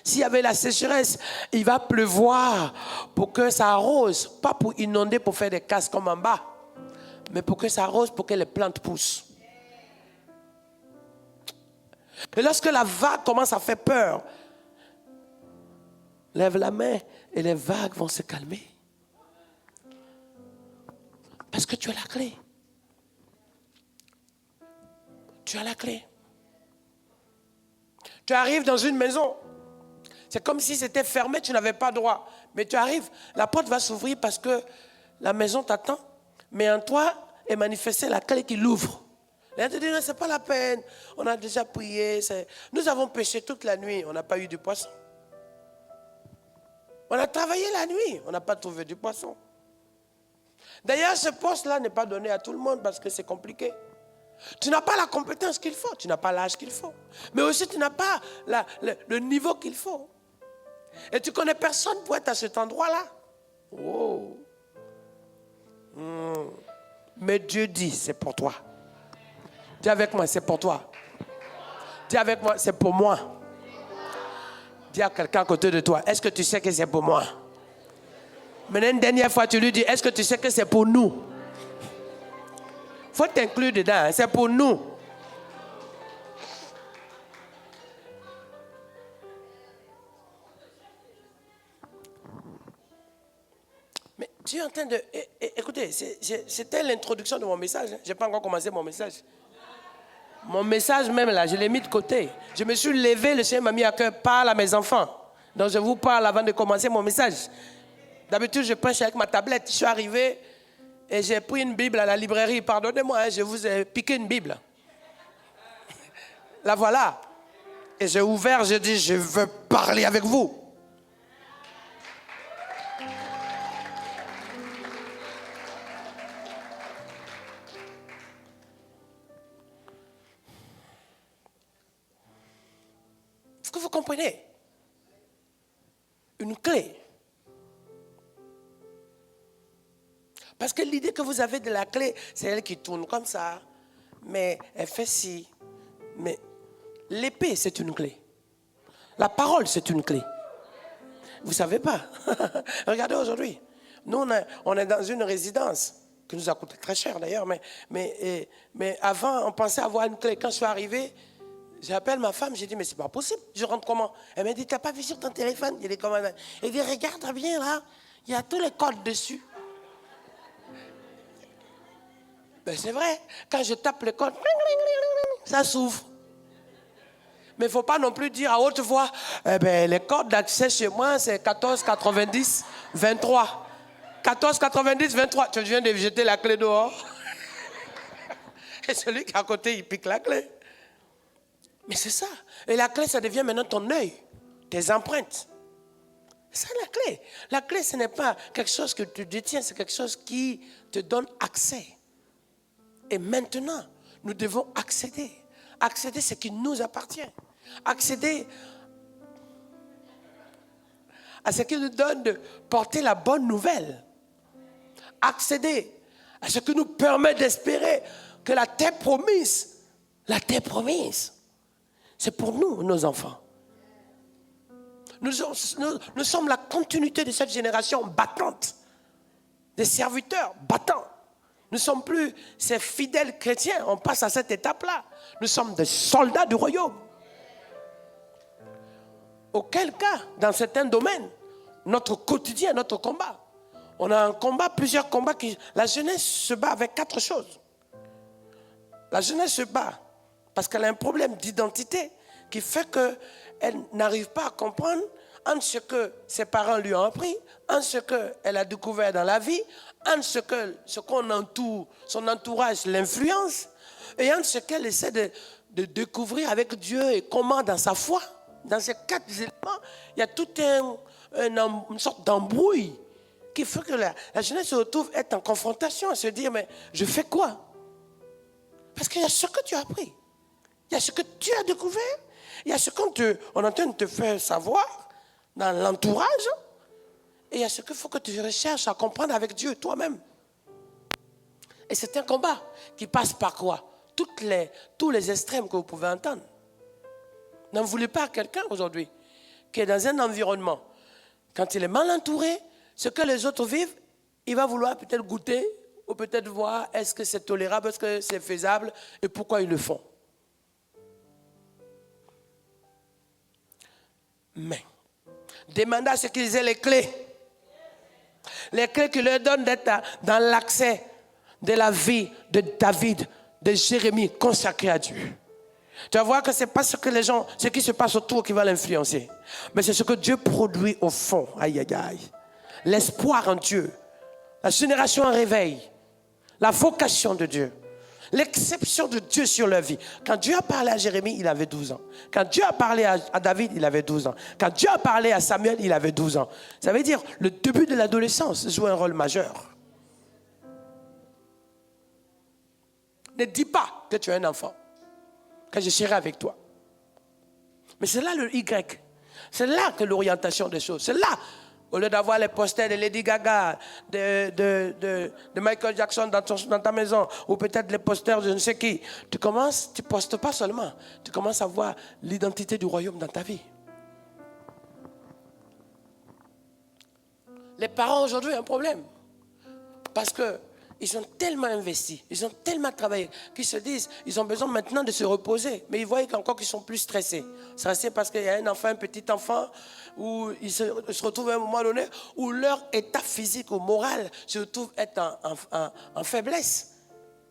S'il y avait la sécheresse, il va pleuvoir pour que ça arrose, pas pour inonder, pour faire des casses comme en bas, mais pour que ça arrose, pour que les plantes poussent. Et lorsque la vague commence à faire peur, lève la main et les vagues vont se calmer. Parce que tu as la clé. Tu as la clé. Tu arrives dans une maison. C'est comme si c'était fermé, tu n'avais pas droit. Mais tu arrives, la porte va s'ouvrir parce que la maison t'attend. Mais en toi est manifestée la clé qui l'ouvre. Là, tu dis, non, ce n'est pas la peine. On a déjà prié. Nous avons pêché toute la nuit. On n'a pas eu du poisson. On a travaillé la nuit. On n'a pas trouvé du poisson. D'ailleurs, ce poste-là n'est pas donné à tout le monde parce que c'est compliqué. Tu n'as pas la compétence qu'il faut. Tu n'as pas l'âge qu'il faut. Mais aussi, tu n'as pas le niveau qu'il faut. Et tu connais personne pour être à cet endroit-là. Oh. Mais Dieu dit, c'est pour toi. Dis avec moi, c'est pour toi. Dis avec moi, c'est pour moi. Dis à quelqu'un à côté de toi, est-ce que tu sais que c'est pour moi? Maintenant, une dernière fois, tu lui dis, est-ce que tu sais que c'est pour nous? Il faut t'inclure dedans, c'est pour nous. Mais tu es en train de... Écoutez, c'était l'introduction de mon message. Je n'ai pas encore commencé mon message. Mon message même là, je l'ai mis de côté. Je me suis levé, le Seigneur m'a mis à cœur, parle à mes enfants. Donc je vous parle avant de commencer mon message. D'habitude, je prêche avec ma tablette. Je suis arrivé et j'ai pris une Bible à la librairie. Pardonnez-moi, hein, je vous ai piqué une Bible. La voilà. Et j'ai ouvert, j'ai dit, je veux parler avec vous. Est-ce que vous comprenez? Une clé. Parce que l'idée que vous avez de la clé, c'est elle qui tourne comme ça. Mais elle fait ci. Mais l'épée, c'est une clé. La parole, c'est une clé. Vous ne savez pas. Regardez aujourd'hui. Nous, on est dans une résidence qui nous a coûté très cher d'ailleurs. Mais avant, on pensait avoir une clé. Quand je suis arrivé, j'appelle ma femme, j'ai dit, mais c'est pas possible. Je rentre comment? Elle m'a dit, tu n'as pas vu sur ton téléphone? Il est comment? Elle dit, regarde bien là, il y a tous les codes dessus. Ben c'est vrai, quand je tape le code, ça s'ouvre. Mais il ne faut pas non plus dire à haute voix, eh ben, les codes d'accès chez moi, c'est 14 90 23. 14 90 23. Tu viens de jeter la clé dehors. Et celui qui est à côté, il pique la clé. Mais c'est ça. Et la clé, ça devient maintenant ton œil, tes empreintes. C'est ça la clé. La clé, ce n'est pas quelque chose que tu détiens, c'est quelque chose qui te donne accès. Et maintenant, nous devons accéder. Accéder ce qui nous appartient. Accéder à ce qui nous donne de porter la bonne nouvelle. Accéder à ce qui nous permet d'espérer que la terre promise, c'est pour nous, nos enfants. Nous sommes la continuité de cette génération battante, des serviteurs battants. Nous ne sommes plus ces fidèles chrétiens, on passe à cette étape-là. Nous sommes des soldats du royaume. Auquel cas, dans certains domaines, notre quotidien, notre combat. On a un combat, plusieurs combats. La jeunesse se bat avec 4 choses. La jeunesse se bat parce qu'elle a un problème d'identité qui fait qu'elle n'arrive pas à comprendre entre ce que ses parents lui ont appris, entre ce qu'elle a découvert dans la vie, entre ce qu'on entoure, son entourage l'influence, et entre ce qu'elle essaie de découvrir avec Dieu et comment dans sa foi, dans ces 4 éléments, il y a toute une sorte d'embrouille qui fait que la jeunesse se retrouve être en confrontation, à se dire, mais je fais quoi? Parce qu'il y a ce que tu as appris, il y a ce que tu as découvert, il y a ce qu'on est en train de te faire savoir dans l'entourage, et il y a ce qu'il faut que tu recherches à comprendre avec Dieu toi-même. Et c'est un combat qui passe par quoi? Tous les extrêmes que vous pouvez entendre. N'en voulez pas à quelqu'un aujourd'hui qui est dans un environnement. Quand il est mal entouré, ce que les autres vivent, il va vouloir peut-être goûter ou peut-être voir est-ce que c'est tolérable, est-ce que c'est faisable et pourquoi ils le font. Mais demandez à ce qu'ils aient les clés. Les clés qui leur donnent d'être dans l'accès de la vie de David, de Jérémie, consacré à Dieu. Tu vas voir que ce n'est pas ce qui se passe autour qui va l'influencer. Mais c'est ce que Dieu produit au fond. Aïe, aïe, aïe. L'espoir en Dieu. La génération en réveil. La vocation de Dieu. L'exception de Dieu sur leur vie. Quand Dieu a parlé à Jérémie, il avait 12 ans. Quand Dieu a parlé à David, il avait 12 ans. Quand Dieu a parlé à Samuel, il avait 12 ans. Ça veut dire le début de l'adolescence joue un rôle majeur. Ne dis pas que tu es un enfant, que je serai avec toi. Mais c'est là le Y. C'est là que l'orientation des choses. C'est là, au lieu d'avoir les posters de Lady Gaga, de Michael Jackson dans ta maison, ou peut-être les posters de je ne sais qui, tu ne postes pas seulement, tu commences à voir l'identité du royaume dans ta vie. Les parents aujourd'hui ont un problème. Parce que ils ont tellement investi, ils ont tellement travaillé, qu'ils se disent, ils ont besoin maintenant de se reposer. Mais ils voient encore qu'ils sont plus stressés. Stressés parce qu'il y a un enfant, un petit enfant, où ils se retrouvent à un moment donné, où leur état physique ou moral se retrouve être en faiblesse.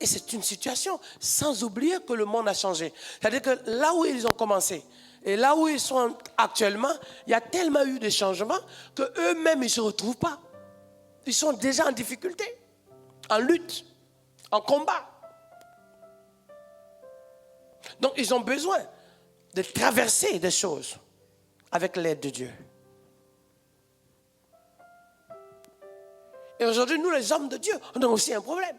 Et c'est une situation, sans oublier que le monde a changé. C'est-à-dire que là où ils ont commencé, et là où ils sont actuellement, il y a tellement eu de changements qu'eux-mêmes, ils ne se retrouvent pas. Ils sont déjà en difficulté. En lutte, en combat. Donc, ils ont besoin de traverser des choses avec l'aide de Dieu. Et aujourd'hui, nous, les hommes de Dieu, on a aussi un problème.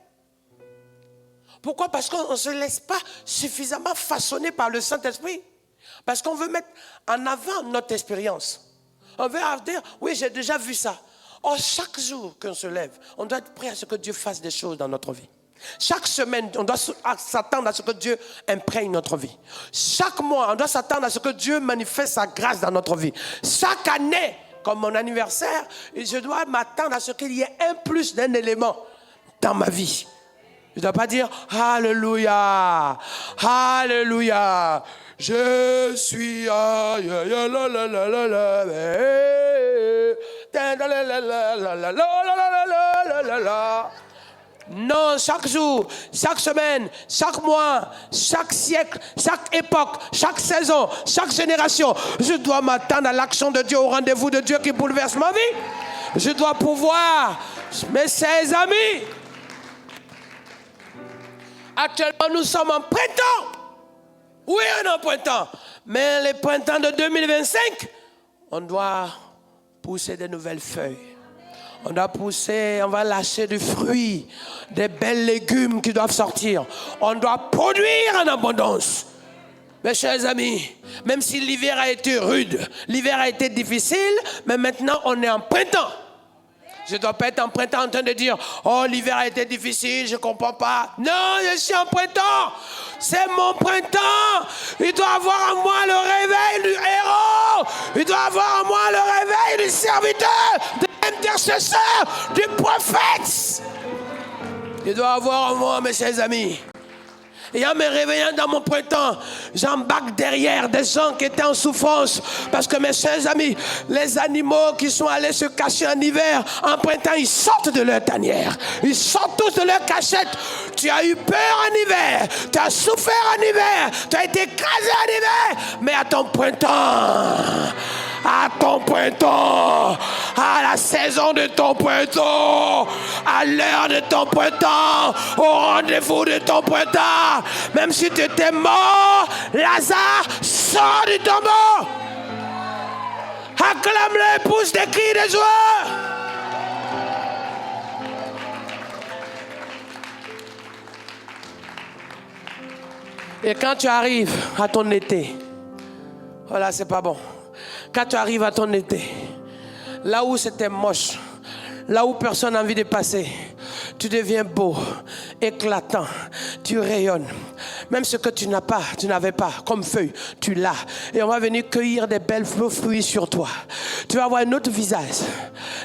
Pourquoi? Parce qu'on ne se laisse pas suffisamment façonner par le Saint-Esprit. Parce qu'on veut mettre en avant notre expérience. On veut dire, oui, j'ai déjà vu ça. Or, chaque jour qu'on se lève, on doit être prêt à ce que Dieu fasse des choses dans notre vie. Chaque semaine, on doit s'attendre à ce que Dieu imprègne notre vie. Chaque mois, on doit s'attendre à ce que Dieu manifeste sa grâce dans notre vie. Chaque année, comme mon anniversaire, je dois m'attendre à ce qu'il y ait un plus d'un élément dans ma vie. Je ne dois pas dire « Alléluia, Alléluia, je suis... Non, chaque jour, chaque semaine, chaque mois, chaque siècle, chaque époque, chaque saison, chaque génération, je dois m'attendre à l'action de Dieu, au rendez-vous de Dieu qui bouleverse ma vie. Je dois pouvoir, mes chers amis, actuellement nous sommes en printemps. Oui, on est en printemps. Mais les printemps de 2025, on doit pousser de nouvelles feuilles. On doit pousser, on va lâcher du fruit, des belles légumes qui doivent sortir. On doit produire en abondance. Mes chers amis, même si l'hiver a été rude, l'hiver a été difficile, mais maintenant on est en printemps. Je ne dois pas être en printemps en train de dire « Oh, l'hiver a été difficile, je ne comprends pas. » Non, je suis en printemps. C'est mon printemps. Il doit avoir en moi le réveil du héros. Il doit avoir en moi le réveil du serviteur, de l'intercesseur, du prophète. Il doit avoir en moi, mes chers amis. Et en me réveillant dans mon printemps, j'embarque derrière des gens qui étaient en souffrance. Parce que mes chers amis, les animaux qui sont allés se cacher en hiver, en printemps, ils sortent de leur tanière. Ils sortent tous de leur cachette. Tu as eu peur en hiver. Tu as souffert en hiver. Tu as été écrasé en hiver. Mais à ton printemps, à ton printemps, à la saison de ton printemps, à l'heure de ton printemps, au rendez-vous de ton printemps. Même si tu étais mort, Lazare sort du tombeau. Acclame-le, pousse des cris de joie. Et quand tu arrives à ton été, voilà, c'est pas bon. Quand tu arrives à ton été, là où c'était moche, là où personne n'a envie de passer, tu deviens beau, éclatant, tu rayonnes. Même ce que tu n'avais pas comme feuille, tu l'as. Et on va venir cueillir des belles fruits sur toi. Tu vas avoir un autre visage.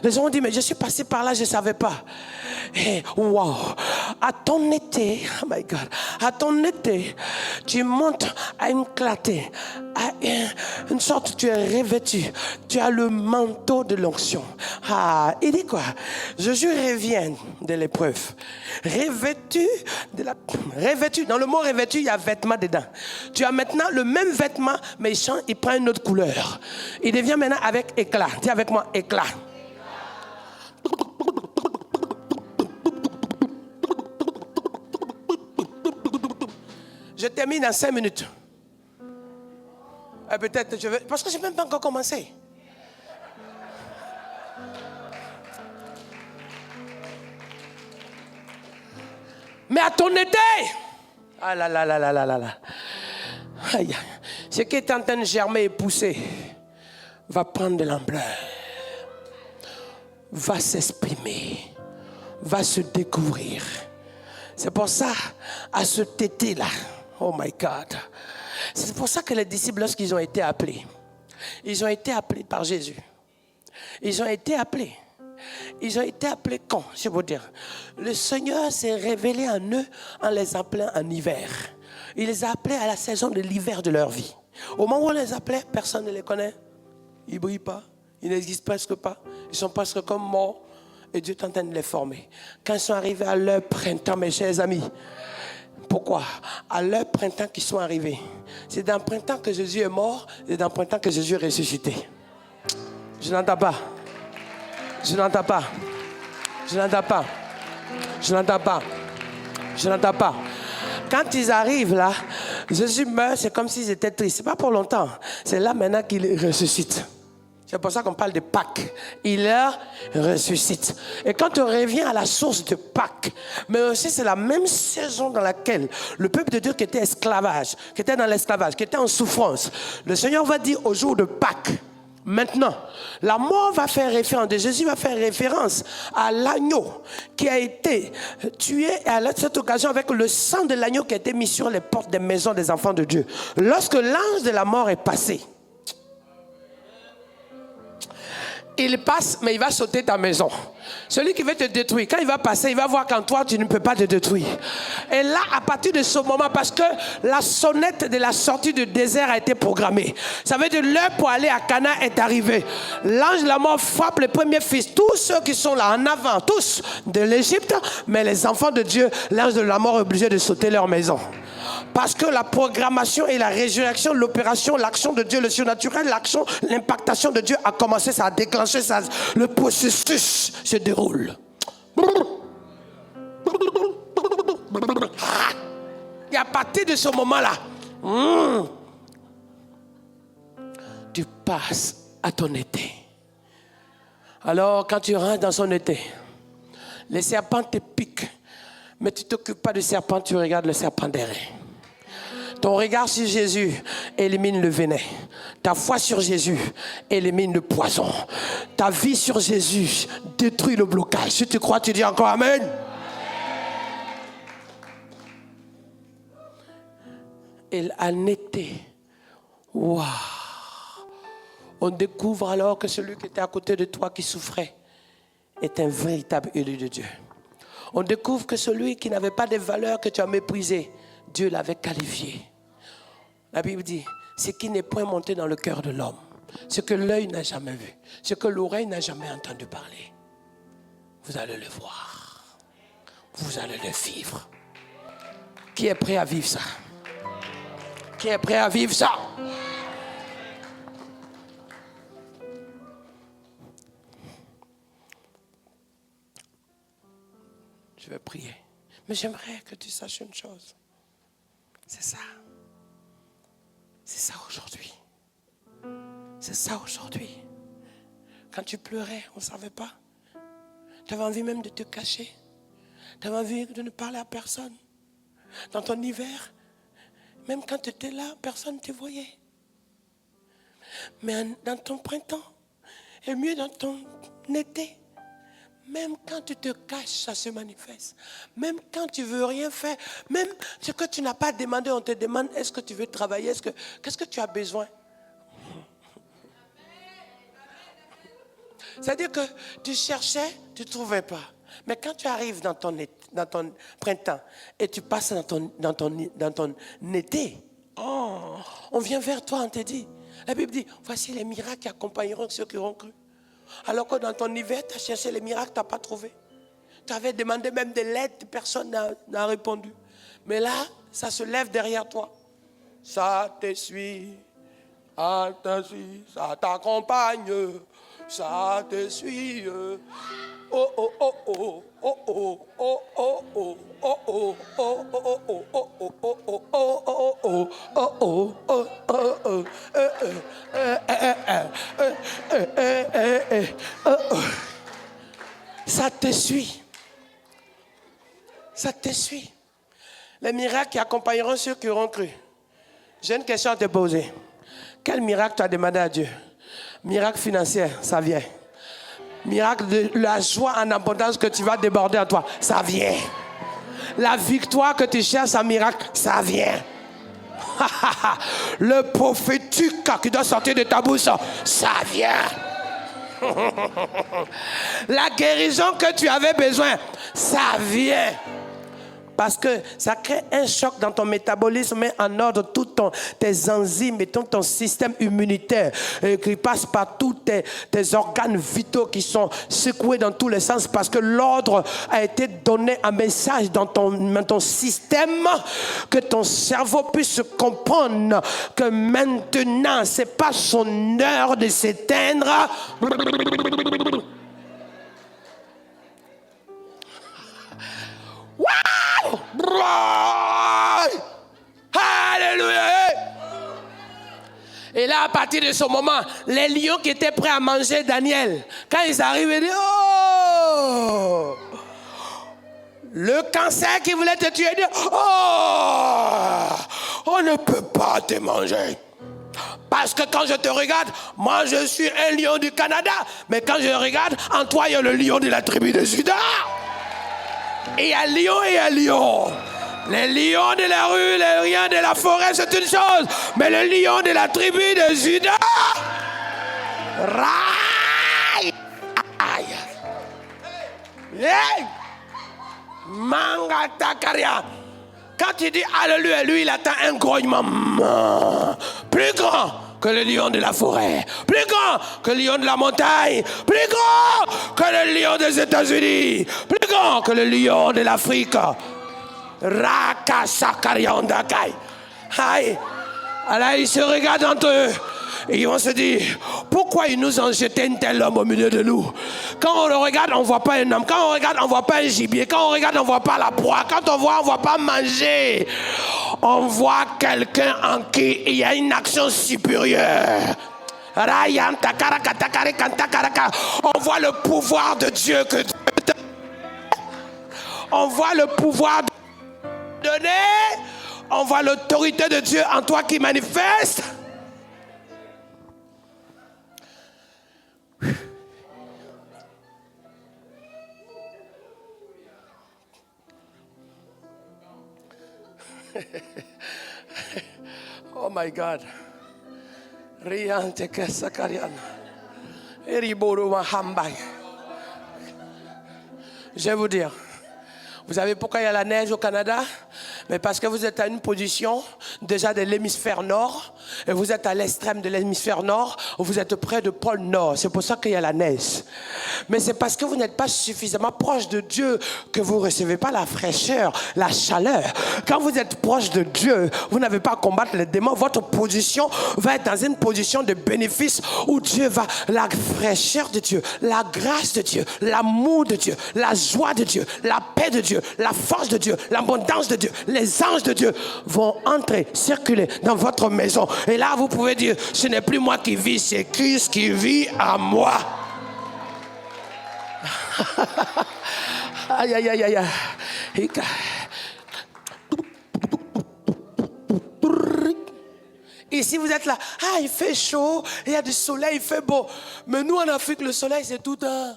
Les gens ont dit, mais je suis passé par là, je ne savais pas. Et wow, à ton été, oh my God, à ton été, tu montes à une clarté, à une sorte, tu es revêtu, tu as le manteau de l'onction. Ah, il dit quoi? Jésus revient de l'épreuve, revêtu, dans le mot revêtu, il y a vêtement dedans. Tu as maintenant le même vêtement, mais il prend une autre couleur. Il devient maintenant avec éclat. Dis avec moi, éclat. Je termine en 5 minutes. Peut-être je vais... Parce que je n'ai même pas encore commencé. Mais à ton été... Ah là là là là là là là. Aïe. Ce qui est en train de germer et pousser va prendre de l'ampleur. Va s'exprimer. Va se découvrir. C'est pour ça, à ce été-là, oh my God, c'est pour ça que les disciples, lorsqu'ils ont été appelés, ils ont été appelés par Jésus. Ils ont été appelés. Ils ont été appelés quand? Je veux dire, le Seigneur s'est révélé en eux en les appelant en hiver. Il les a appelés à la saison de l'hiver de leur vie. Au moment où on les appelait, personne ne les connaît. Ils ne brillent pas. Ils n'existent presque pas. Ils sont presque comme morts. Et Dieu est en train de les former. Quand ils sont arrivés à leur printemps, mes chers amis, pourquoi? À leur printemps qu'ils sont arrivés. C'est dans le printemps que Jésus est mort, et dans le printemps que Jésus est ressuscité. Je n'entends pas. Je n'entends pas. Je n'entends pas. Je n'entends pas. Je n'entends pas. Quand ils arrivent là, Jésus meurt, c'est comme s'ils étaient tristes. Ce n'est pas pour longtemps. C'est là maintenant qu'il ressuscite. C'est pour ça qu'on parle de Pâques. Il leur ressuscite. Et quand on revient à la source de Pâques, mais aussi c'est la même saison dans laquelle le peuple de Dieu qui était esclavage, qui était dans l'esclavage, qui était en souffrance, le Seigneur va dire au jour de Pâques, maintenant, la mort va faire référence, Jésus va faire référence à l'agneau qui a été tué à cette occasion avec le sang de l'agneau qui a été mis sur les portes des maisons des enfants de Dieu. Lorsque l'ange de la mort est passé, il passe, mais il va sauter ta maison. Celui qui veut te détruire, quand il va passer, il va voir qu'en toi, tu ne peux pas te détruire. Et là, à partir de ce moment, parce que la sonnette de la sortie du désert a été programmée. Ça veut dire l'heure pour aller à Canaan est arrivée. L'ange de la mort frappe les premiers fils, tous ceux qui sont là en avant, tous de l'Égypte, mais les enfants de Dieu, l'ange de la mort est obligé de sauter leur maison. Parce que la programmation et la résurrection, l'opération, l'action de Dieu, le surnaturel, l'action, l'impactation de Dieu a commencé, ça a déclenché, ça, le processus se déroule. Et à partir de ce moment-là, tu passes à ton été. Alors, quand tu rentres dans son été, les serpents te piquent, mais tu ne t'occupes pas du serpent, tu regardes le serpent derrière. Ton regard sur Jésus élimine le venin. Ta foi sur Jésus élimine le poison. Ta vie sur Jésus détruit le blocage. Si tu crois, tu dis encore Amen. Et en été, waouh, on découvre alors que celui qui était à côté de toi qui souffrait est un véritable élu de Dieu. On découvre que celui qui n'avait pas de valeur que tu as méprisé, Dieu l'avait qualifié. La Bible dit, ce qui n'est point monté dans le cœur de l'homme, ce que l'œil n'a jamais vu, ce que l'oreille n'a jamais entendu parler, vous allez le voir, vous allez le vivre. Qui est prêt à vivre ça? Qui est prêt à vivre ça? Je vais prier. Mais j'aimerais que tu saches une chose. C'est ça. C'est ça aujourd'hui. C'est ça aujourd'hui. Quand tu pleurais, on ne savait pas. Tu avais envie même de te cacher. Tu avais envie de ne parler à personne. Dans ton hiver, même quand tu étais là, personne ne te voyait. Mais dans ton printemps, et mieux dans ton été, même quand tu te caches, ça se manifeste. Même quand tu ne veux rien faire, même ce que tu n'as pas demandé, on te demande, est-ce que tu veux travailler, qu'est-ce que tu as besoin? C'est-à-dire que tu cherchais, tu ne trouvais pas. Mais quand tu arrives dans ton printemps et tu passes dans ton été, on vient vers toi, on te dit, la Bible dit, voici les miracles qui accompagneront ceux qui auront cru. Alors que dans ton hiver, tu as cherché les miracles, tu n'as pas trouvé. Tu avais demandé même de l'aide, personne n'a répondu. Mais là, ça se lève derrière toi. Ça te suit, ça t'accompagne, ça te suit. Oh oh oh oh oh oh oh oh oh oh oh oh. Ça te suit. Ça te suit. Les miracles qui accompagneront ceux qui auront cru. J'ai une question à te poser. Quel miracle tu as demandé à Dieu? Miracle financier, ça vient. Miracle de la joie en abondance que tu vas déborder en toi, ça vient. La victoire que tu cherches en miracle, ça vient. Le prophétique qui doit sortir de ta bouche, ça vient. La guérison que tu avais besoin, ça vient. Parce que ça crée un choc dans ton métabolisme, met en ordre tous tes enzymes et tout ton système immunitaire qui passe par tous tes organes vitaux qui sont secoués dans tous les sens parce que l'ordre a été donné un message dans ton système que ton cerveau puisse comprendre que maintenant, ce n'est pas son heure de s'éteindre. Wow! Alléluia! Et là, à partir de ce moment, les lions qui étaient prêts à manger Daniel, quand ils arrivent, ils disent, oh! Le cancer qui voulait te tuer, dit, oh! On ne peut pas te manger. Parce que quand je te regarde, moi je suis un lion du Canada, mais quand je regarde, en toi il y a le lion de la tribu de Juda. Et il y a lion et il y a lion. Les lions de la rue, les lions de la forêt, c'est une chose. Mais le lion de la tribu de Juda, Rai, hey, Manga Takaria. Quand tu dis alléluia, lui il attend un grognement plus grand que le lion de la forêt, plus grand que le lion de la montagne, plus grand que le lion des États-Unis, plus grand que le lion de l'Afrique. Raka Sakariandakai. Aïe. Alors ils se regardent entre eux et ils vont se dire, pourquoi ils nous ont jeté un tel homme au milieu de nous? Quand on le regarde, on ne voit pas un homme. Quand on regarde, on ne voit pas un gibier. Quand on regarde, on ne voit pas la proie. Quand on voit, on ne voit pas manger. On voit quelqu'un en qui il y a une action supérieure. On voit le pouvoir de Dieu que Dieu donne. On voit le pouvoir de Dieu donner. On voit l'autorité de Dieu en toi qui manifeste. Oh my God. Riante Kesakarian. Eriboro Mahambay. Je vais vous dire. Vous savez pourquoi il y a la neige au Canada? Mais parce que vous êtes à une position déjà de l'hémisphère nord et vous êtes à l'extrême de l'hémisphère nord, vous êtes près de pôle nord. C'est pour ça qu'il y a la neige. Mais c'est parce que vous n'êtes pas suffisamment proche de Dieu que vous ne recevez pas la fraîcheur, la chaleur. Quand vous êtes proche de Dieu, vous n'avez pas à combattre les démons. Votre position va être dans une position de bénéfice où Dieu va, la fraîcheur de Dieu, la grâce de Dieu, l'amour de Dieu, la joie de Dieu, la paix de Dieu, la force de Dieu, l'abondance de Dieu, les anges de Dieu vont entrer, circuler dans votre maison. Et là, vous pouvez dire, ce n'est plus moi qui vis, c'est Christ qui vit en moi. Aïe, aïe, aïe, aïe. Ici, vous êtes là. Ah, il fait chaud, il y a du soleil, il fait beau. Mais nous, en Afrique, le soleil, c'est tout un...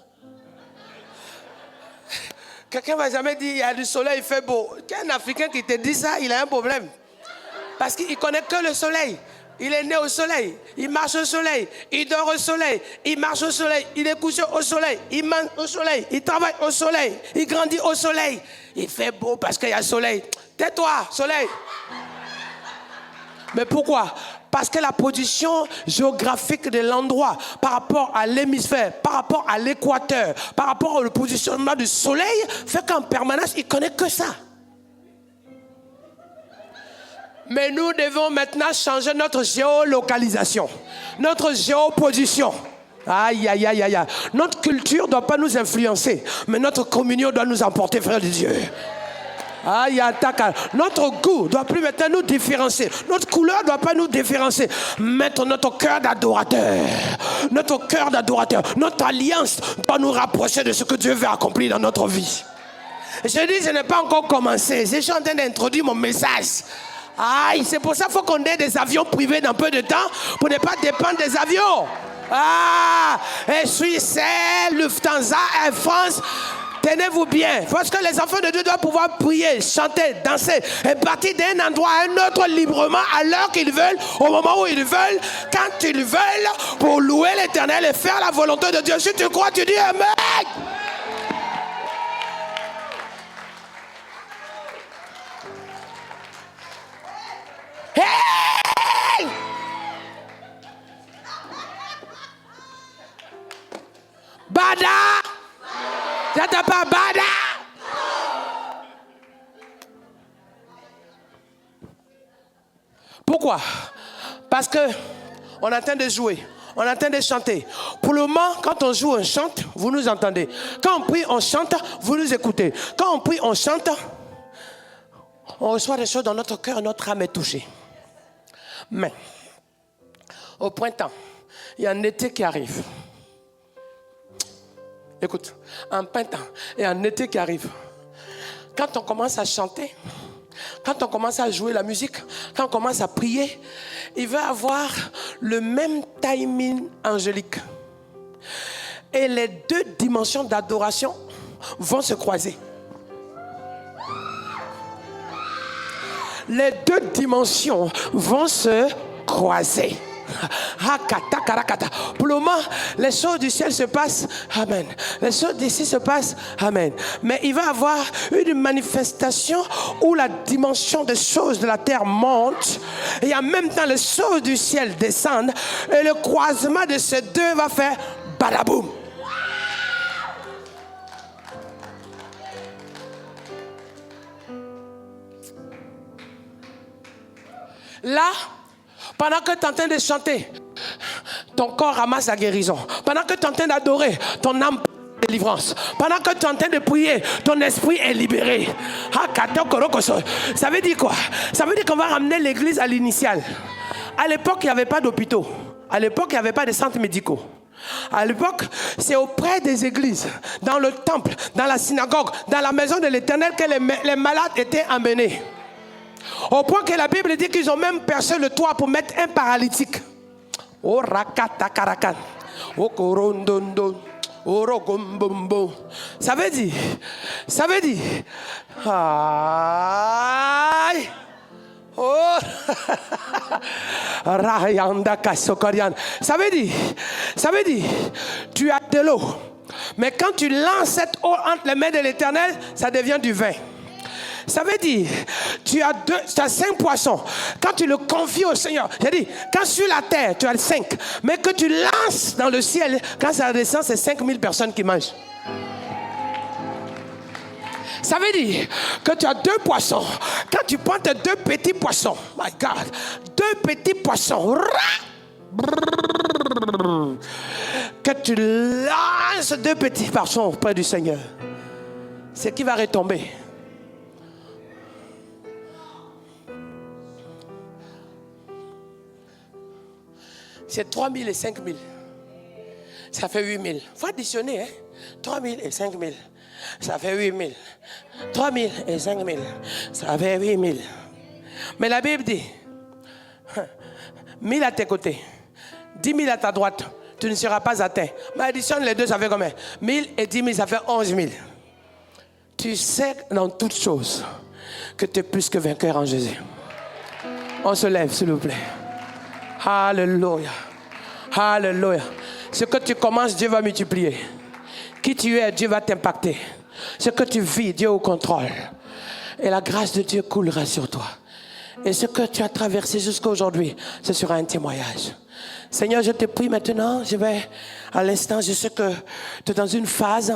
Quelqu'un ne va jamais dire, il y a du soleil, il fait beau. Qu'un Africain qui te dit ça, il a un problème. Parce qu'il ne connaît que le soleil. Il est né au soleil, il marche au soleil, il dort au soleil, il marche au soleil, il est couché au soleil, il mange au soleil, il travaille au soleil, il grandit au soleil. Il fait beau parce qu'il y a le soleil. Tais-toi, soleil. Mais pourquoi? Parce que la position géographique de l'endroit par rapport à l'hémisphère, par rapport à l'équateur, par rapport au positionnement du soleil, fait qu'en permanence, il ne connaît que ça. Mais nous devons maintenant changer notre géolocalisation, notre géoposition. Aïe, aïe, aïe, aïe. Notre culture ne doit pas nous influencer, mais notre communion doit nous emporter, frère de Dieu. Aïe, attaque. Notre goût ne doit plus maintenant nous différencier. Notre couleur ne doit pas nous différencier. Mettre notre cœur d'adorateur. Notre cœur d'adorateur. Notre alliance doit nous rapprocher de ce que Dieu veut accomplir dans notre vie. Je dis, je n'ai pas encore commencé. Je suis en train d'introduire mon message. Aïe, c'est pour ça qu'il faut qu'on ait des avions privés dans peu de temps pour ne pas dépendre des avions. Ah, et Suisse, Lufthansa, Air France, tenez-vous bien. Parce que les enfants de Dieu doivent pouvoir prier, chanter, danser et partir d'un endroit à un autre librement à l'heure qu'ils veulent, au moment où ils veulent, quand ils veulent, pour louer l'Éternel et faire la volonté de Dieu. Si tu crois, tu dis Amen. Hey! Bada! J'entends pas Bada! Pourquoi? Parce que on est en train de jouer, on est en train de chanter. Pour le moment, quand on joue, on chante, vous nous entendez. Quand on prie, on chante, vous nous écoutez. Quand on prie, on chante, on reçoit des choses dans notre cœur, notre âme est touchée. Mais, au printemps, il y a un été qui arrive. Écoute, un printemps et un été qui arrive. Quand on commence à chanter, quand on commence à jouer la musique, quand on commence à prier, il va avoir le même timing angélique. Et les deux dimensions d'adoration vont se croiser. Les deux dimensions vont se croiser. Pour le moment, les choses du ciel se passent, amen. Les choses d'ici se passent, amen. Mais il va y avoir une manifestation où la dimension des choses de la terre monte et en même temps les choses du ciel descendent et le croisement de ces deux va faire badaboum. Là, pendant que tu es en train de chanter, ton corps ramasse la guérison. Pendant que tu es en train d'adorer, ton âme est délivrance. Pendant que tu es en train de prier, ton esprit est libéré. Ça veut dire quoi? Ça veut dire qu'on va ramener l'église à l'initiale. À l'époque, il n'y avait pas d'hôpitaux. À l'époque, il n'y avait pas de centres médicaux. À l'époque, c'est auprès des églises, dans le temple, dans la synagogue, dans la maison de l'Éternel que les malades étaient emmenés. Au point que la Bible dit qu'ils ont même percé le toit pour mettre un paralytique. Oh rakata karakan. Oh korondondo. Oh rogombombo. Ça veut dire. Aïe. Oh. Rayanda kasokorian. Ça veut dire. Tu as de l'eau. Mais quand tu lances cette eau entre les mains de l'Éternel, ça devient du vin. Ça veut dire, tu as 5 poissons. Quand tu le confies au Seigneur, j'ai dit, quand sur la terre, tu as 5, mais que tu lances dans le ciel, quand ça descend, c'est 5000 personnes qui mangent. Ça veut dire que tu as 2 poissons. Quand tu prends tes 2 petits poissons, my God, 2 petits poissons, que tu lances 2 petits poissons auprès du Seigneur, c'est qui va retomber. C'est 3000 et 5000. Ça fait 8000. Il faut additionner, hein? 3000 et 5000. Ça fait 8000. 3000 et 5000. Ça fait 8000. Mais la Bible dit 1000 à tes côtés, 10 000 à ta droite, tu ne seras pas atteint. Mais additionne les deux, ça fait combien? 1000 et 10 000, ça fait 11 000. Tu sais dans toutes choses que tu es plus que vainqueur en Jésus. On se lève, s'il vous plaît. Alléluia. Alléluia. Ce que tu commences, Dieu va multiplier. Qui tu es, Dieu va t'impacter. Ce que tu vis, Dieu au contrôle. Et la grâce de Dieu coulera sur toi. Et ce que tu as traversé jusqu'à aujourd'hui, ce sera un témoignage. Seigneur, je te prie maintenant, je vais à l'instant, je sais que tu es dans une phase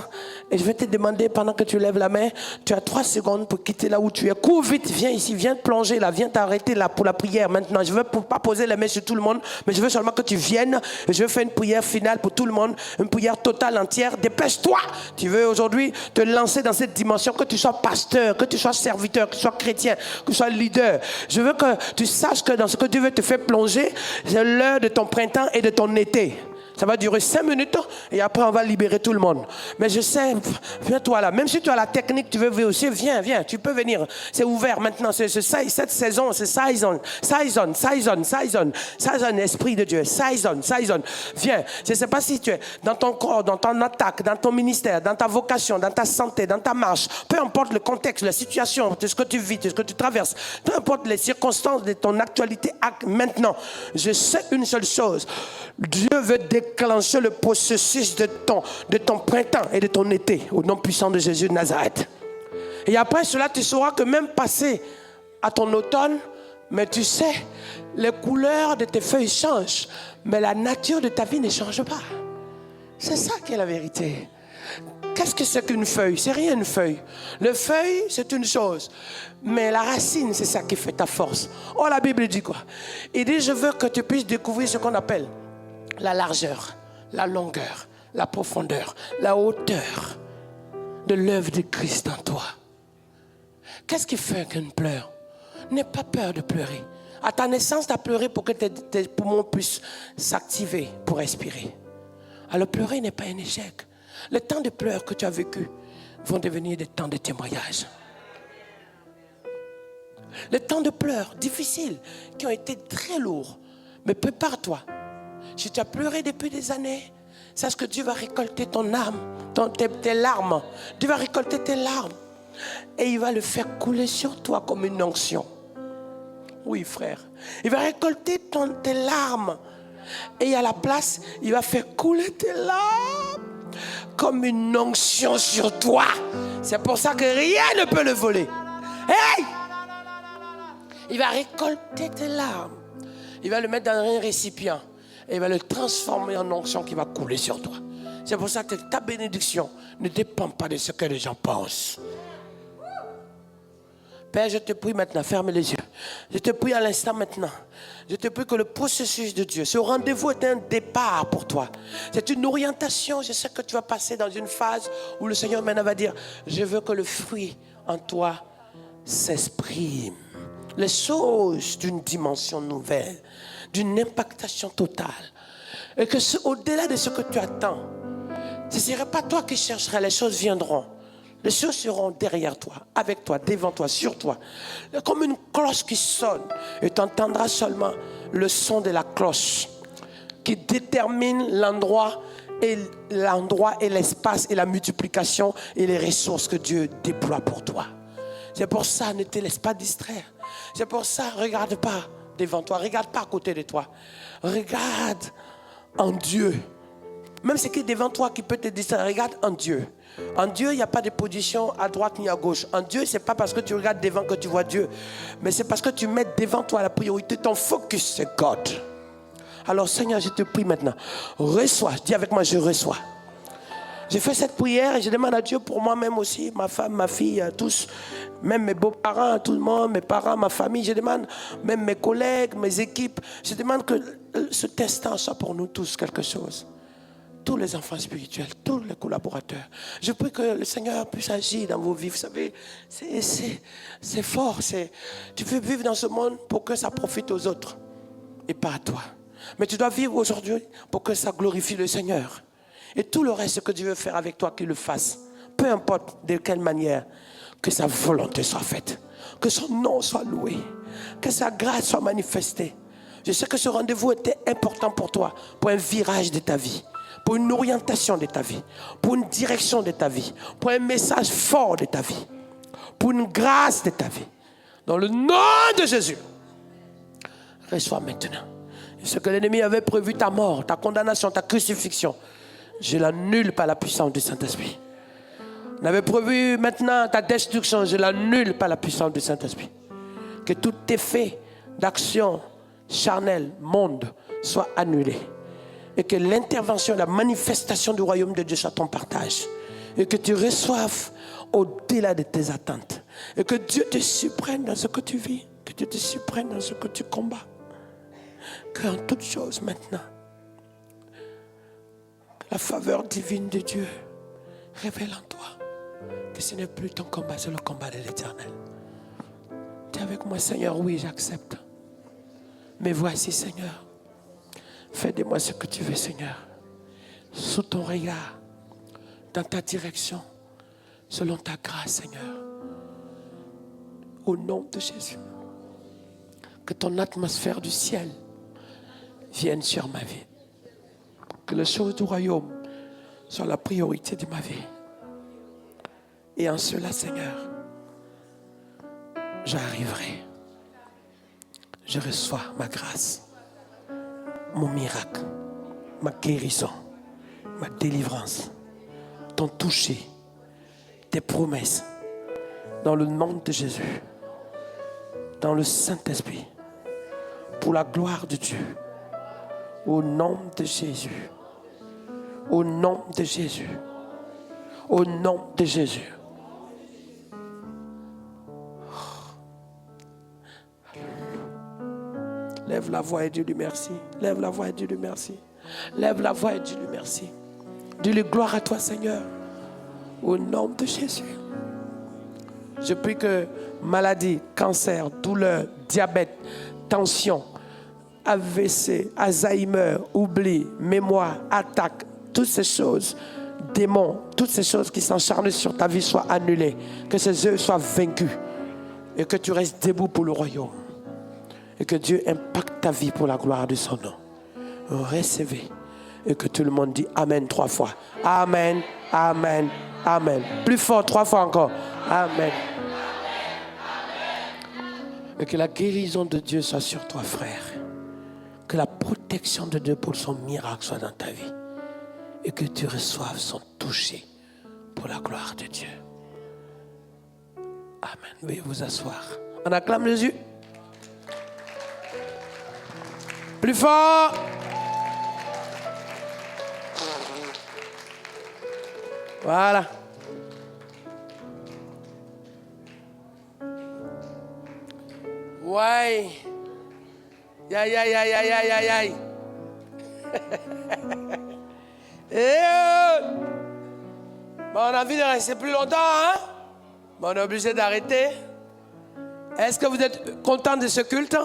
et je vais te demander pendant que tu lèves la main, tu as 3 secondes pour quitter là où tu es. Cours vite, viens ici, viens te plonger là, viens t'arrêter là pour la prière maintenant. Je ne veux pas poser les mains sur tout le monde, mais je veux seulement que tu viennes et je veux faire une prière finale pour tout le monde, une prière totale, entière. Dépêche-toi. Tu veux aujourd'hui te lancer dans cette dimension, que tu sois pasteur, que tu sois serviteur, que tu sois chrétien, que tu sois leader. Je veux que tu saches que dans ce que Dieu veut te faire plonger, c'est l'heure de ton printemps et de ton été. Ça va durer 5 minutes et après on va libérer tout le monde. Mais je sais, viens-toi là. Même si tu as la technique, tu veux venir aussi, viens, tu peux venir. C'est ouvert maintenant. Cette saison, c'est saison, Esprit de Dieu. Saison. Viens. Je ne sais pas si tu es dans ton corps, dans ton attaque, dans ton ministère, dans ta vocation, dans ta santé, dans ta marche. Peu importe le contexte, la situation, de ce que tu vis, de ce que tu traverses. Peu importe les circonstances de ton actualité maintenant. Je sais une seule chose. Dieu veut déclencher le processus de ton printemps et de ton été au nom puissant de Jésus de Nazareth. Et après cela, tu sauras que même passer à ton automne, mais tu sais, les couleurs de tes feuilles changent, mais la nature de ta vie ne change pas. C'est ça qui est la vérité. Qu'est-ce que c'est qu'une feuille? C'est rien une feuille. Le feuille, c'est une chose. Mais la racine, c'est ça qui fait ta force. Oh, la Bible dit quoi? Il dit, je veux que tu puisses découvrir ce qu'on appelle la largeur, la longueur, la profondeur, la hauteur de l'œuvre de Christ en toi. Qu'est-ce qui fait qu'on pleure? N'aie pas peur de pleurer. À ta naissance, tu as pleuré pour que tes poumons puissent s'activer pour respirer. Alors pleurer n'est pas un échec. Les temps de pleurs que tu as vécu vont devenir des temps de témoignage. Les temps de pleurs difficiles qui ont été très lourds. Mais prépare-toi. Si tu as pleuré depuis des années, sache que Dieu va récolter ton âme, tes larmes. Dieu va récolter tes larmes. Et il va le faire couler sur toi comme une onction. Oui, frère. Il va récolter tes larmes. Et à la place, il va faire couler tes larmes comme une onction sur toi. C'est pour ça que rien ne peut le voler. Hey! Il va récolter tes larmes. Il va le mettre dans un récipient. Et il va le transformer en onction qui va couler sur toi. C'est pour ça que ta bénédiction ne dépend pas de ce que les gens pensent. Père, je te prie maintenant, ferme les yeux. Je te prie à l'instant maintenant. Je te prie que le processus de Dieu, ce rendez-vous est un départ pour toi. C'est une orientation. Je sais que tu vas passer dans une phase où le Seigneur maintenant va dire, je veux que le fruit en toi s'exprime. Les choses d'une dimension nouvelle, d'une impactation totale. Et que au-delà de ce que tu attends, ce ne serait pas toi qui chercherais, les choses viendront. Les choses seront derrière toi, avec toi, devant toi, sur toi. Comme une cloche qui sonne. Et tu entendras seulement le son de la cloche qui détermine l'endroit et l'espace et la multiplication et les ressources que Dieu déploie pour toi. C'est pour ça, ne te laisse pas distraire. C'est pour ça, regarde pas devant toi, regarde pas à côté de toi. Regarde en Dieu. Même ce qui est devant toi qui peut te distraire, regarde en Dieu. En Dieu, il n'y a pas de position à droite ni à gauche. En Dieu, ce n'est pas parce que tu regardes devant que tu vois Dieu. Mais c'est parce que tu mets devant toi la priorité. Ton focus, c'est God. Alors Seigneur, je te prie maintenant. Reçois. Dis avec moi, je reçois. J'ai fait cette prière et je demande à Dieu pour moi-même aussi, ma femme, ma fille, tous, même mes beaux-parents, tout le monde, mes parents, ma famille. Je demande, même mes collègues, mes équipes. Je demande que ce instant soit pour nous tous quelque chose. Tous les enfants spirituels, tous les collaborateurs. Je prie que le Seigneur puisse agir dans vos vies. Vous savez, c'est fort. Tu peux vivre dans ce monde pour que ça profite aux autres et pas à toi. Mais tu dois vivre aujourd'hui pour que ça glorifie le Seigneur. Et tout le reste que Dieu veut faire avec toi, qu'il le fasse. Peu importe de quelle manière, que sa volonté soit faite. Que son nom soit loué. Que sa grâce soit manifestée. Je sais que ce rendez-vous était important pour toi, pour un virage de ta vie, pour une orientation de ta vie, pour une direction de ta vie, pour un message fort de ta vie, pour une grâce de ta vie. Dans le nom de Jésus, reçois maintenant. Et ce que l'ennemi avait prévu, ta mort, ta condamnation, ta crucifixion, je l'annule par la puissance du Saint-Esprit. On avait prévu maintenant ta destruction, je l'annule par la puissance du Saint-Esprit. Que tout effet d'action charnelle, monde, soit annulé. Et que l'intervention, la manifestation du royaume de Dieu soit ton partage. Et que tu reçoives au-delà de tes attentes. Et que Dieu te surprenne dans ce que tu vis. Que Dieu te surprenne dans ce que tu combats. Que en toutes choses maintenant, la faveur divine de Dieu révèle en toi que ce n'est plus ton combat, c'est le combat de l'Éternel. Dis avec moi, Seigneur, oui, j'accepte. Mais voici, Seigneur, fais de moi ce que tu veux, Seigneur. Sous ton regard, dans ta direction, selon ta grâce, Seigneur. Au nom de Jésus. Que ton atmosphère du ciel vienne sur ma vie. Que les choses du royaume soient la priorité de ma vie. Et en cela, Seigneur, j'arriverai. Je reçois ma grâce, mon miracle, ma guérison, ma délivrance, ton toucher, tes promesses, dans le nom de Jésus, dans le Saint-Esprit, pour la gloire de Dieu, au nom de Jésus, au nom de Jésus, au nom de Jésus. Lève la voix et dis-lui merci. Lève la voix et dis-lui merci. Lève la voix et dis-lui merci. Dis-lui gloire à toi, Seigneur. Au nom de Jésus. Je prie que maladie, cancer, douleur, diabète, tension, AVC, Alzheimer, oubli, mémoire, attaque, toutes ces choses, démons, toutes ces choses qui s'acharnent sur ta vie soient annulées. Que ces œuvres soient vaincues. Et que tu restes debout pour le royaume. Et que Dieu impacte ta vie pour la gloire de son nom. Recevez. Et que tout le monde dit Amen 3 fois. Amen, Amen, Amen. Plus fort, 3 fois encore. Amen. Et que la guérison de Dieu soit sur toi, frère. Que la protection de Dieu pour son miracle soit dans ta vie. Et que tu reçoives son toucher pour la gloire de Dieu. Amen. Veuillez vous asseoir. On acclame Jésus. Plus fort. Voilà. Ouais. Aïe, aïe, aïe, aïe, aïe, aïe, aïe. Bon, on a envie de rester plus longtemps, hein? Bon, on est obligé d'arrêter. Est-ce que vous êtes content de ce culte?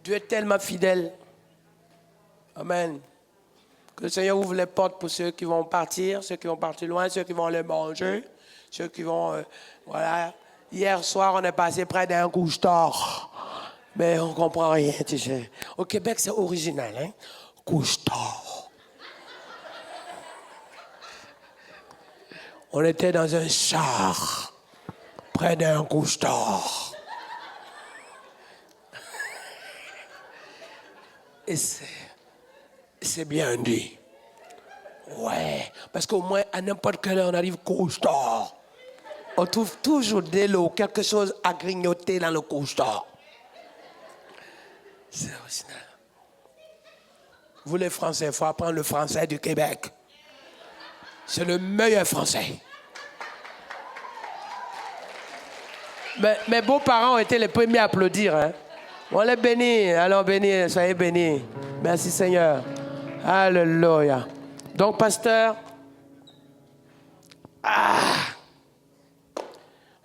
Dieu est tellement fidèle. Amen. Que le Seigneur ouvre les portes pour ceux qui vont partir, ceux qui vont partir loin, ceux qui vont aller manger, ceux qui vont... voilà. Hier soir, on est passé près d'un couche-tard. Mais on ne comprend rien, tu sais. Au Québec, c'est original, hein? Couche-tard. On était dans un char, près d'un couche-tard. Et c'est bien dit. Ouais, parce qu'au moins, à n'importe quelle heure, on arrive couche-tard. On trouve toujours de l'eau, quelque chose à grignoter dans le couche-tard. C'est original. Vous les Français, il faut apprendre le français du Québec. C'est le meilleur français. Mes beaux-parents ont été les premiers à applaudir. Hein. On les bénit, allons bénir, soyez bénis. Merci Seigneur. Alléluia. Donc, pasteur,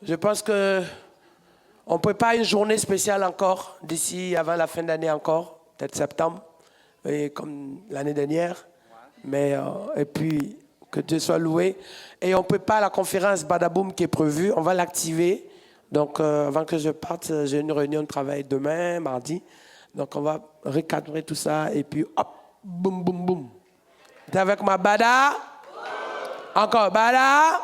je pense que on prépare une journée spéciale encore, d'ici avant la fin d'année encore, peut-être septembre, et comme l'année dernière. Mais, et puis, que Dieu soit loué. Et on prépare la conférence Badaboum qui est prévue, on va l'activer. Donc, avant que je parte, j'ai une réunion de travail demain, mardi. Donc, on va recadrer tout ça et puis hop, boum, boum, boum. T'es avec ma Bada? Encore, Bada?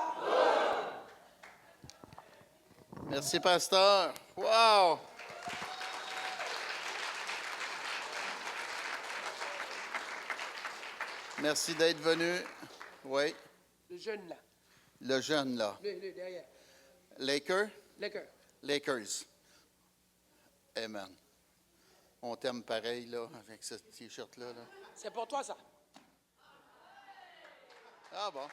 Merci, pasteur. Wow! Merci d'être venu. Oui. Le jeune là. Le jeune là. Le derrière. Laker? Laker. Lakers. Amen. On t'aime pareil, là, avec ce T-shirt-là. Là. C'est pour toi, ça. Ah bon.